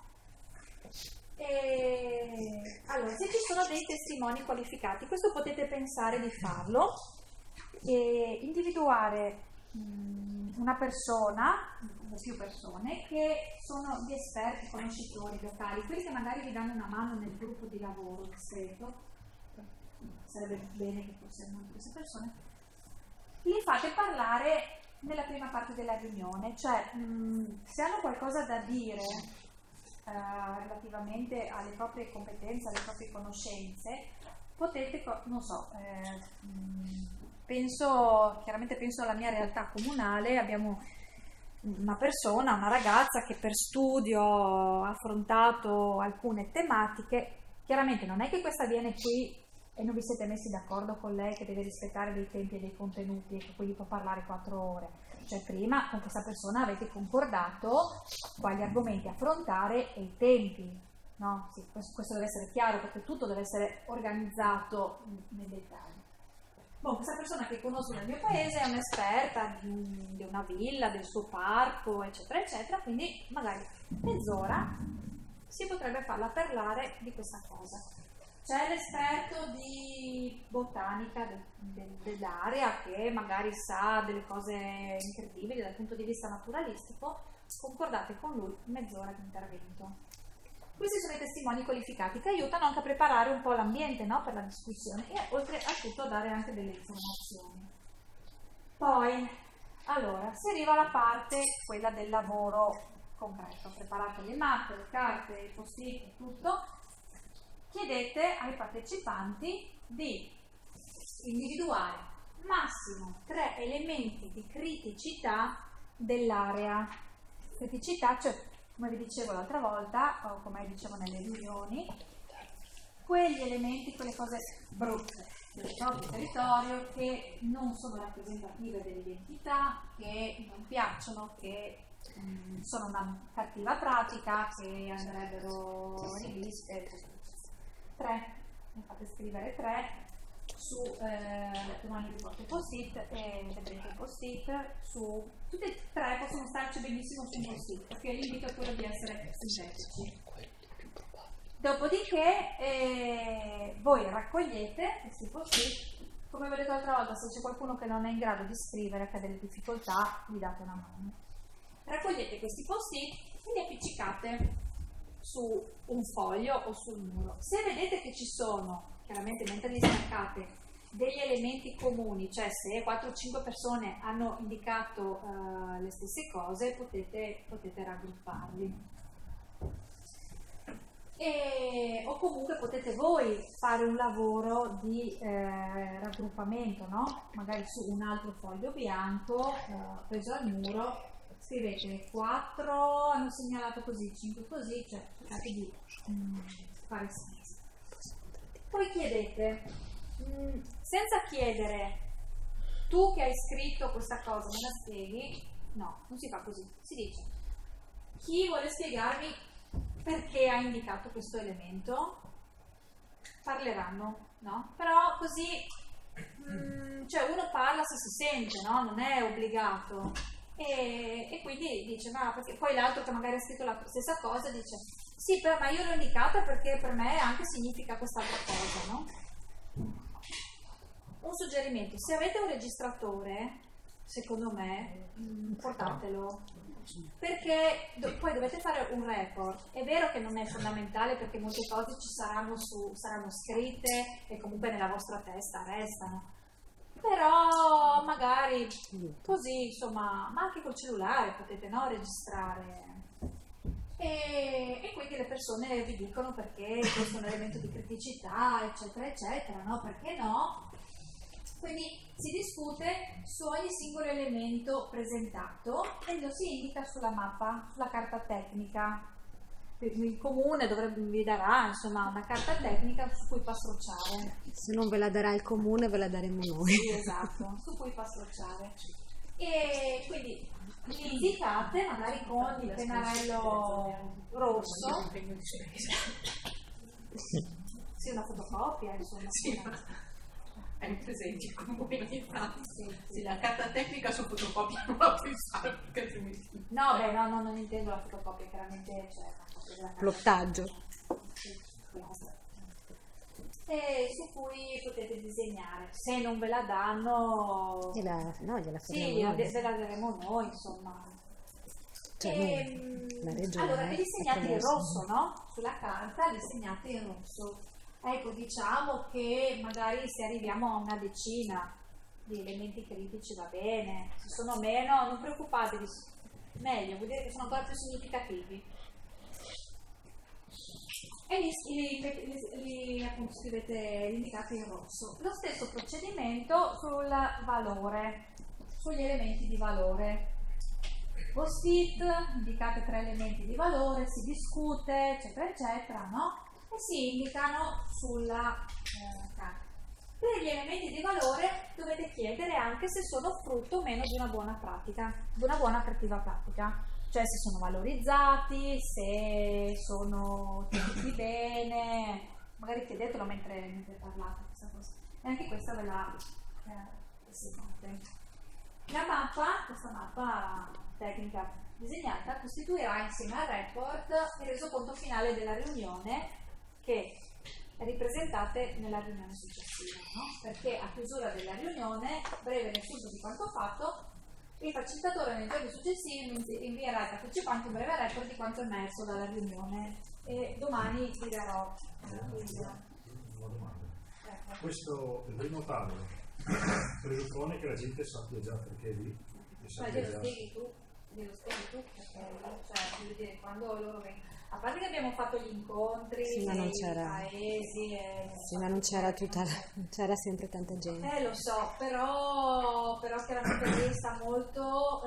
Allora, se ci sono dei testimoni qualificati, questo potete pensare di farlo, e individuare una persona o più persone che sono gli esperti, conoscitori locali, quelli che magari vi danno una mano nel gruppo di lavoro ristretto, sarebbe bene che fossero queste persone, li fate parlare nella prima parte della riunione, cioè se hanno qualcosa da dire relativamente alle proprie competenze, alle proprie conoscenze, potete, non so, penso alla mia realtà comunale, abbiamo una persona, una ragazza che per studio ha affrontato alcune tematiche. Chiaramente non è che questa viene qui e non vi siete messi d'accordo con lei che deve rispettare dei tempi e dei contenuti e che quindi può parlare 4 ore. Cioè prima con questa persona avete concordato quali argomenti affrontare e i tempi, no? Sì, questo deve essere chiaro perché tutto deve essere organizzato nei dettagli. Questa persona che conosco nel mio paese è un'esperta di una villa, del suo parco, eccetera, eccetera, quindi magari mezz'ora si potrebbe farla parlare di questa cosa. C'è l'esperto di botanica dell'area che magari sa delle cose incredibili dal punto di vista naturalistico, concordate con lui mezz'ora di intervento. Questi sono i testimoni qualificati che aiutano anche a preparare un po' l'ambiente, no, per la discussione e oltre a tutto a dare anche delle informazioni. Poi, allora, si arriva alla parte, quella del lavoro concreto. Preparate le mappe, le carte, i post-it, tutto. Chiedete ai partecipanti di individuare massimo 3 elementi di criticità dell'area. Criticità, cioè, come vi dicevo l'altra volta, o come dicevo nelle riunioni, quegli elementi, quelle cose brutte del proprio territorio che non sono rappresentative dell'identità, che non piacciono, che sono una cattiva pratica, che andrebbero riviste. 3, mi fate scrivere 3 su domani vi porto i post-it e vedrete i post-it su tutti e 3 possono starci benissimo su un post-it perché l'invito è quello di essere sintetici. Dopodiché voi raccogliete questi post-it, come vi ho detto l'altra volta, se c'è qualcuno che non è in grado di scrivere, che ha delle difficoltà, gli date una mano. Raccogliete questi post-it e li appiccicate su un foglio o sul muro. Se vedete che ci sono, chiaramente mentre li staccate, degli elementi comuni, cioè se 4 o 5 persone hanno indicato le stesse cose, potete raggrupparli. O comunque potete voi fare un lavoro di raggruppamento, no? Magari su un altro foglio bianco preso al muro. Scrivete 4 hanno segnalato così, 5 così, cioè cercate di fare senso. Poi chiedete, senza chiedere tu che hai scritto questa cosa me la spieghi, no, non si fa così, si dice chi vuole spiegarmi perché ha indicato questo elemento, parleranno, no? Però così, cioè uno parla se si sente, no? Non è obbligato. E quindi dice, ma perché poi l'altro che magari ha scritto la stessa cosa dice, sì, ma io l'ho indicata perché per me anche significa quest'altra cosa, no? Un suggerimento, se avete un registratore, secondo me, portatelo. Perché poi dovete fare un report. È vero che non è fondamentale perché molte cose ci saranno scritte e comunque nella vostra testa restano. Però magari così, insomma, ma anche col cellulare potete registrare. E quindi le persone vi dicono perché questo è un elemento di criticità, eccetera, eccetera, no? Perché no? Quindi si discute su ogni singolo elemento presentato e lo si indica sulla mappa, sulla carta tecnica. Il comune vi darà insomma una carta tecnica su cui pastrocciare. Se non ve la darà il comune, ve la daremo noi. Sì, esatto, su cui pastrocciare. E quindi li indicate magari con il pennarello rosso. Sì, una fotocopia, insomma. Sì, hai presente come ogni tanto? Sì, la carta tecnica su fotocopia non la puoi fare perché altrimenti... No, non intendo la fotocopia, chiaramente Plottaggio. E su cui potete disegnare. Se non ve la danno, Gliela sì, ve la daremo noi, insomma. La regione, allora, vi disegnate in rosso, no? Sulla carta disegnate in rosso. Ecco, diciamo che magari se arriviamo a una decina di elementi critici va bene, se sono meno non preoccupatevi, meglio, vuol dire che sono ancora più significativi. E li appunto scrivete, indicate in rosso. Lo stesso procedimento sul valore, sugli elementi di valore. Post-it, indicate 3 elementi di valore, si discute, eccetera, eccetera, no? E si indicano sulla carta. Per gli elementi di valore dovete chiedere anche se sono frutto o meno di una buona pratica, di una buona creativa pratica. Cioè se sono valorizzati, se sono tenuti bene, magari chiedetelo mentre parlate questa cosa. E anche questa ve la segnate. La mappa, questa mappa tecnica disegnata, costituirà insieme al report il resoconto finale della riunione che ripresentate nella riunione successiva, no? Perché a chiusura della riunione, breve riassunto di quanto fatto, il facilitatore nei giorni successivi invierà ai partecipanti un breve report di quanto emerso dalla riunione e domani vi darò una domanda. Questo il primo tavolo presuppone che la gente sappia già perché lì glielo spieghi tu perché cioè voglio dire quando loro vengono, a parte che abbiamo fatto gli incontri nei paesi sì, ma non c'era sempre tanta gente. Lo so, però chiaramente lì sta molto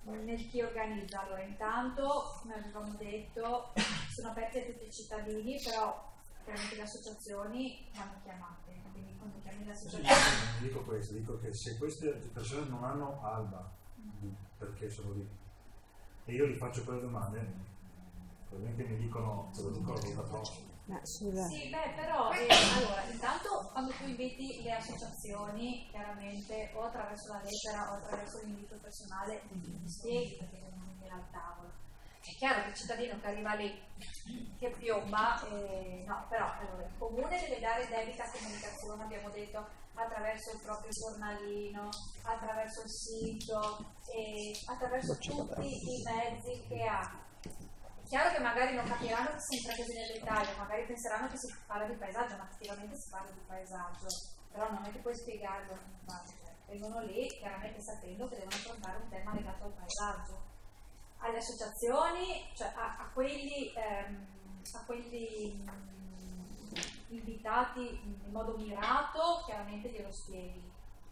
nel chi organizza. Allora intanto, come avevamo detto, sono aperte a tutti i cittadini, però chiaramente le associazioni vanno chiamate, quindi quando chiami l'associazione... Non dico questo, dico che se queste persone non hanno alba, perché sono lì, e io gli faccio quelle domande, probabilmente mi dicono, te lo dico la volta prossima. Sì, però allora, intanto quando tu inviti le associazioni, chiaramente o attraverso la lettera o attraverso l'invito personale, ti spieghi perché devono venire al tavolo. È chiaro che il cittadino che arriva lì, che piomba, no, però allora, il comune deve dare debita comunicazione, abbiamo detto, attraverso il proprio giornalino, attraverso il sito e attraverso tutti i mezzi che ha. È chiaro che magari non capiranno che si entra così nel dettaglio, magari penseranno che si parla di paesaggio, ma effettivamente si parla di paesaggio, però non è che puoi spiegarlo, vengono lì chiaramente sapendo che devono affrontare un tema legato al paesaggio. Alle associazioni, cioè a quelli invitati in modo mirato, chiaramente glielo spieghi,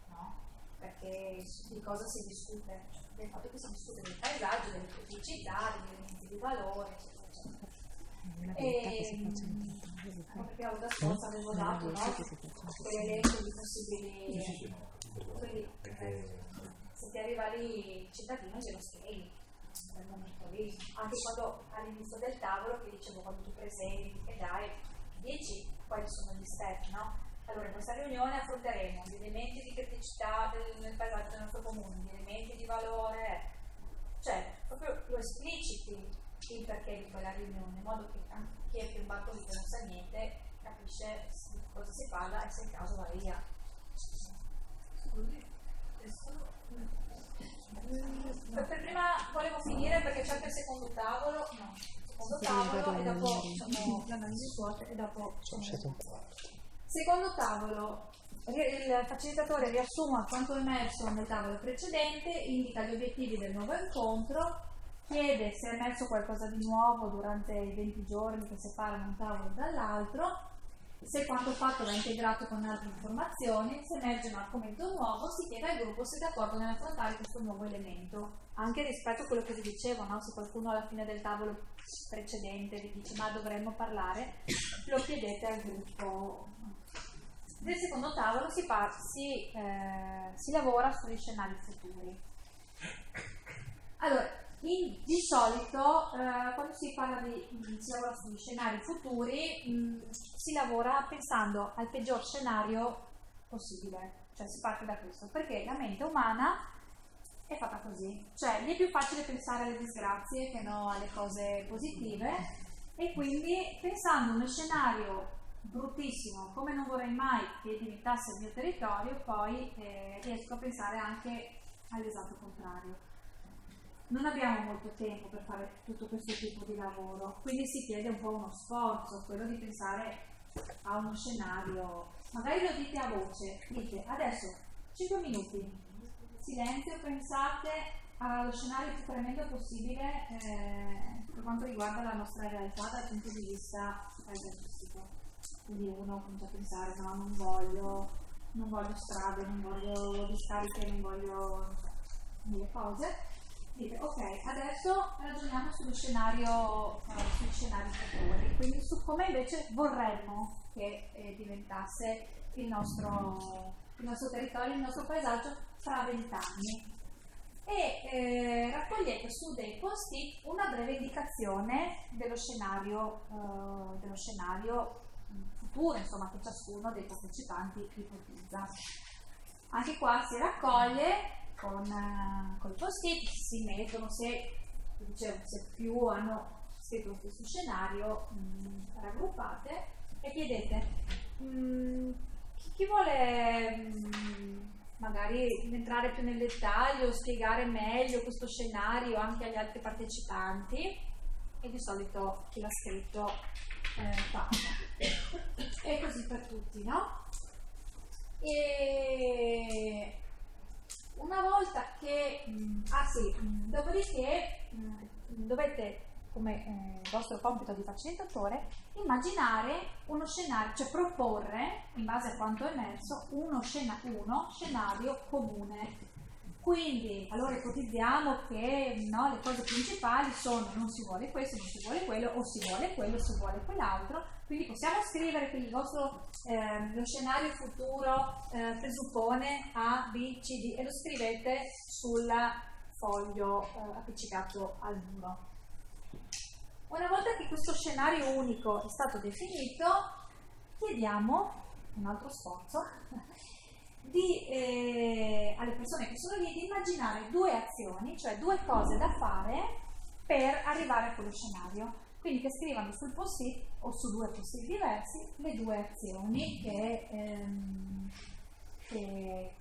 no? Perché di cosa si discute? Del fatto che si discute del paesaggio, delle criticità, degli elementi di valore, eccetera. Perché la volta scorsa avevo dato, no? Quell'elenco di possibili... Quindi se ti arriva lì il cittadino glielo spieghi. Nel momento lì, anche quando all'inizio del tavolo ti dicevo quando tu presenti e dai, dici quali sono gli step, no? Allora in questa riunione affronteremo gli elementi di criticità nel paesaggio del nostro comune, gli elementi di valore, cioè proprio lo espliciti il perché di quella riunione, in modo che anche chi è più imbattuto che non sa niente capisce di cosa si parla e se il caso va via. secondo tavolo e dopo facciamo l'analisi SWOT e dopo secondo tavolo. Il facilitatore riassuma quanto emerso nel tavolo precedente, indica gli obiettivi del nuovo incontro, chiede se è emerso qualcosa di nuovo durante i 20 giorni che separano un tavolo dall'altro, se quanto fatto va integrato con altre informazioni, se emerge un argomento nuovo, si chiede al gruppo se è d'accordo nell'affrontare questo nuovo elemento. Anche rispetto a quello che vi dicevo, no? Se qualcuno alla fine del tavolo precedente vi dice ma dovremmo parlare, lo chiedete al gruppo. Nel secondo tavolo si lavora sugli scenari futuri. Allora, di solito quando si lavora sugli scenari futuri si lavora pensando al peggior scenario possibile, cioè si parte da questo, perché la mente umana è fatta così, cioè gli è più facile pensare alle disgrazie che no alle cose positive, e quindi pensando a uno scenario bruttissimo, come non vorrei mai che diventasse il mio territorio, poi riesco a pensare anche all'esatto contrario. Non abbiamo molto tempo per fare tutto questo tipo di lavoro, quindi si chiede un po' uno sforzo, quello di pensare a uno scenario. Magari lo dite a voce, dite adesso 5 minuti, silenzio, pensate allo scenario più tremendo possibile per quanto riguarda la nostra realtà dal punto di vista paesaggistico. Quindi uno comincia a pensare no, non voglio strade, non voglio discariche, non voglio mille cose. Dite ok, adesso ragioniamo sugli scenari futuri, quindi su come invece vorremmo che diventasse il nostro territorio, il nostro paesaggio fra 20 anni. E raccogliete su dei post-it una breve indicazione dello scenario futuro, insomma, che ciascuno dei partecipanti ipotizza. Anche qua si raccoglie con i post-it, si mettono, se più hanno scritto lo stesso scenario, raggruppate e chiedete chi vuole magari entrare più nel dettaglio, spiegare meglio questo scenario anche agli altri partecipanti, e di solito chi l'ha scritto fa. E così per tutti, no? E una volta che dopodiché dovete, come vostro compito di facilitatore, immaginare uno scenario, cioè proporre in base a quanto è emerso uno scenario comune. Quindi allora ipotizziamo che le cose principali sono non si vuole questo, non si vuole quello, o si vuole quello, si vuole quell'altro. Quindi possiamo scrivere che lo scenario futuro presuppone A, B, C, D, e lo scrivete sul foglio appiccicato al muro. Una volta che questo scenario unico è stato definito, chiediamo un altro sforzo alle persone che sono lì di immaginare 2 azioni, cioè 2 cose da fare per arrivare a quello scenario. Quindi che scrivano sul post-it o su 2 post-it diversi le 2 azioni che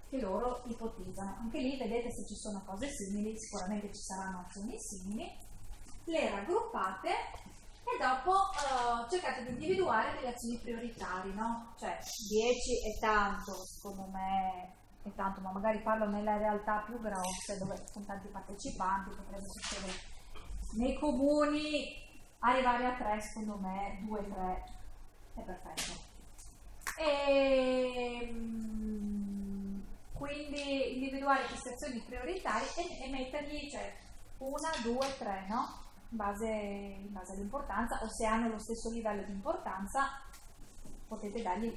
loro ipotizzano. Anche lì vedete se ci sono cose simili, sicuramente ci saranno azioni simili, le raggruppate e dopo cercate di individuare delle azioni prioritarie, no? Cioè 10 è tanto, secondo me è tanto, ma magari parlo nella realtà più grosse dove con tanti partecipanti potrebbe succedere. Nei comuni arrivare a 3, secondo me 2-3 è perfetto. E quindi individuare queste azioni prioritarie e mettergli, cioè 1, 2, 3, no? In base all'importanza, o se hanno lo stesso livello di importanza potete dargli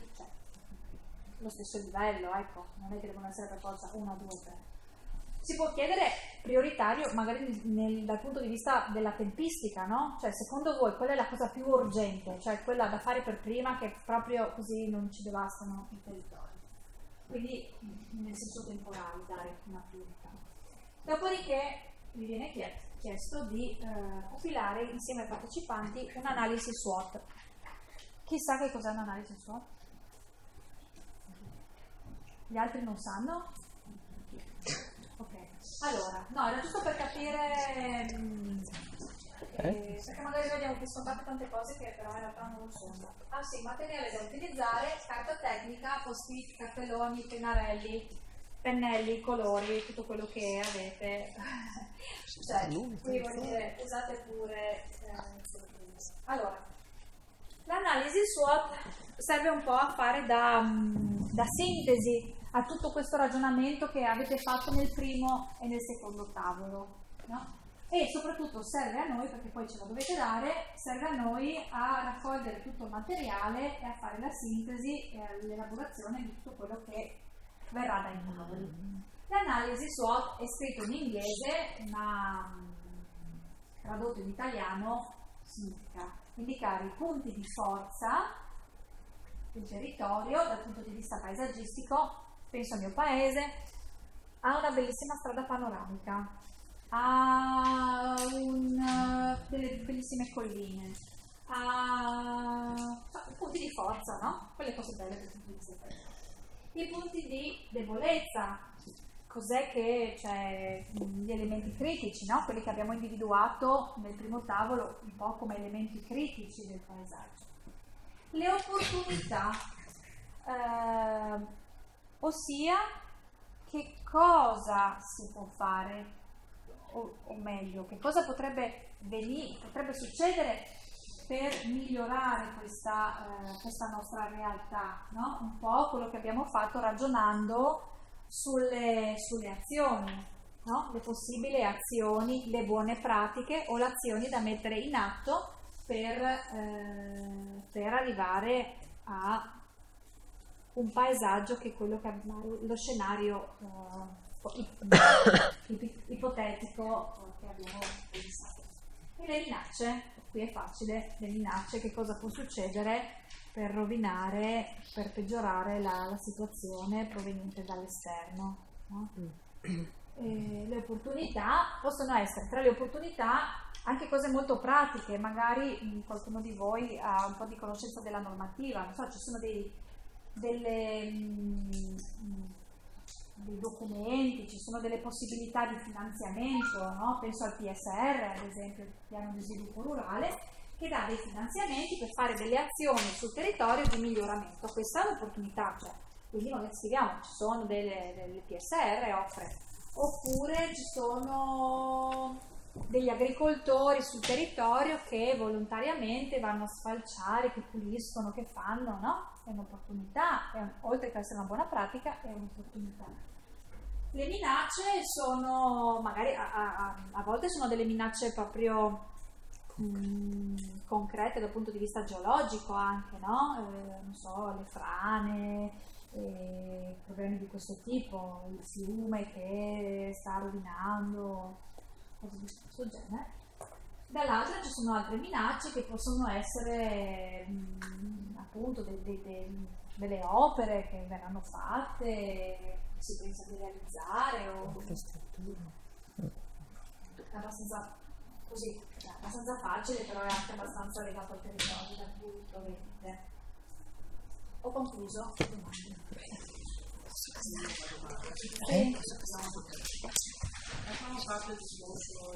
lo stesso livello, ecco, non è che devono essere per forza 1, 2, 3. Si può chiedere prioritario magari dal punto di vista della tempistica, no? Cioè secondo voi qual è la cosa più urgente, cioè quella da fare per prima, che proprio così non ci devastano i territori. Quindi nel senso temporale dare una priorità. Dopodiché vi viene chiesto di compilare insieme ai partecipanti un'analisi SWOT. Chi sa che cos'è un'analisi SWOT? Gli altri non sanno? Ok, allora, no, era giusto per capire perché magari vediamo che sono tante cose che però in realtà non lo sono. Ah sì, materiale da utilizzare, carta tecnica, post-it, cartelloni, pennarelli, pennelli, colori, tutto quello che avete. Cioè, qui vuol dire, usate pure. Allora, l'analisi SWOT serve un po' a fare da sintesi a tutto questo ragionamento che avete fatto nel primo e nel secondo tavolo, no? E soprattutto serve a noi, perché poi ce la dovete dare, serve a noi a raccogliere tutto il materiale e a fare la sintesi e l'elaborazione di tutto quello che verrà dai numeri. L'analisi SWOT è scritto in inglese, ma tradotto in italiano significa indicare i punti di forza del territorio dal punto di vista paesaggistico. Penso al mio paese, ha una bellissima strada panoramica, ha delle bellissime colline, ha punti di forza, no? Quelle cose belle dal punto di vista paesaggistico. I punti di debolezza, cos'è che c'è, gli elementi critici, no? Quelli che abbiamo individuato nel primo tavolo un po' come elementi critici del paesaggio. Le opportunità, ossia che cosa si può fare, o meglio, che cosa potrebbe succedere per migliorare questa nostra realtà, no? Un po' quello che abbiamo fatto ragionando sulle azioni, no? Le possibili azioni, le buone pratiche o le azioni da mettere in atto per arrivare a un paesaggio che è quello che lo scenario ipotetico che abbiamo pensato. E le minacce, qui è facile, le minacce, che cosa può succedere per rovinare, per peggiorare la situazione proveniente dall'esterno, no? Le opportunità possono essere, tra le opportunità, anche cose molto pratiche. Magari qualcuno di voi ha un po' di conoscenza della normativa, non so, ci sono dei documenti, ci sono delle possibilità di finanziamento, no? Penso al PSR, ad esempio, il piano di sviluppo rurale, che dà dei finanziamenti per fare delle azioni sul territorio di miglioramento. Questa è un'opportunità, cioè, quindi noi scriviamo, ci sono delle PSR, offre. Oppure ci sono degli agricoltori sul territorio che volontariamente vanno a sfalciare, che puliscono, che fanno, no? È un'opportunità, oltre che essere una buona pratica, è un'opportunità. Le minacce sono, magari a volte sono delle minacce proprio concrete dal punto di vista geologico anche, no? Non so, le frane, problemi di questo tipo, il fiume che sta rovinando, cose di questo genere. Dall'altra ci sono altre minacce che possono essere appunto delle opere che verranno fatte, che si pensa di realizzare, o abbastanza facile, però è anche abbastanza legato al territorio da cui proveniente. Ho concluso. Facciamo parte del discorso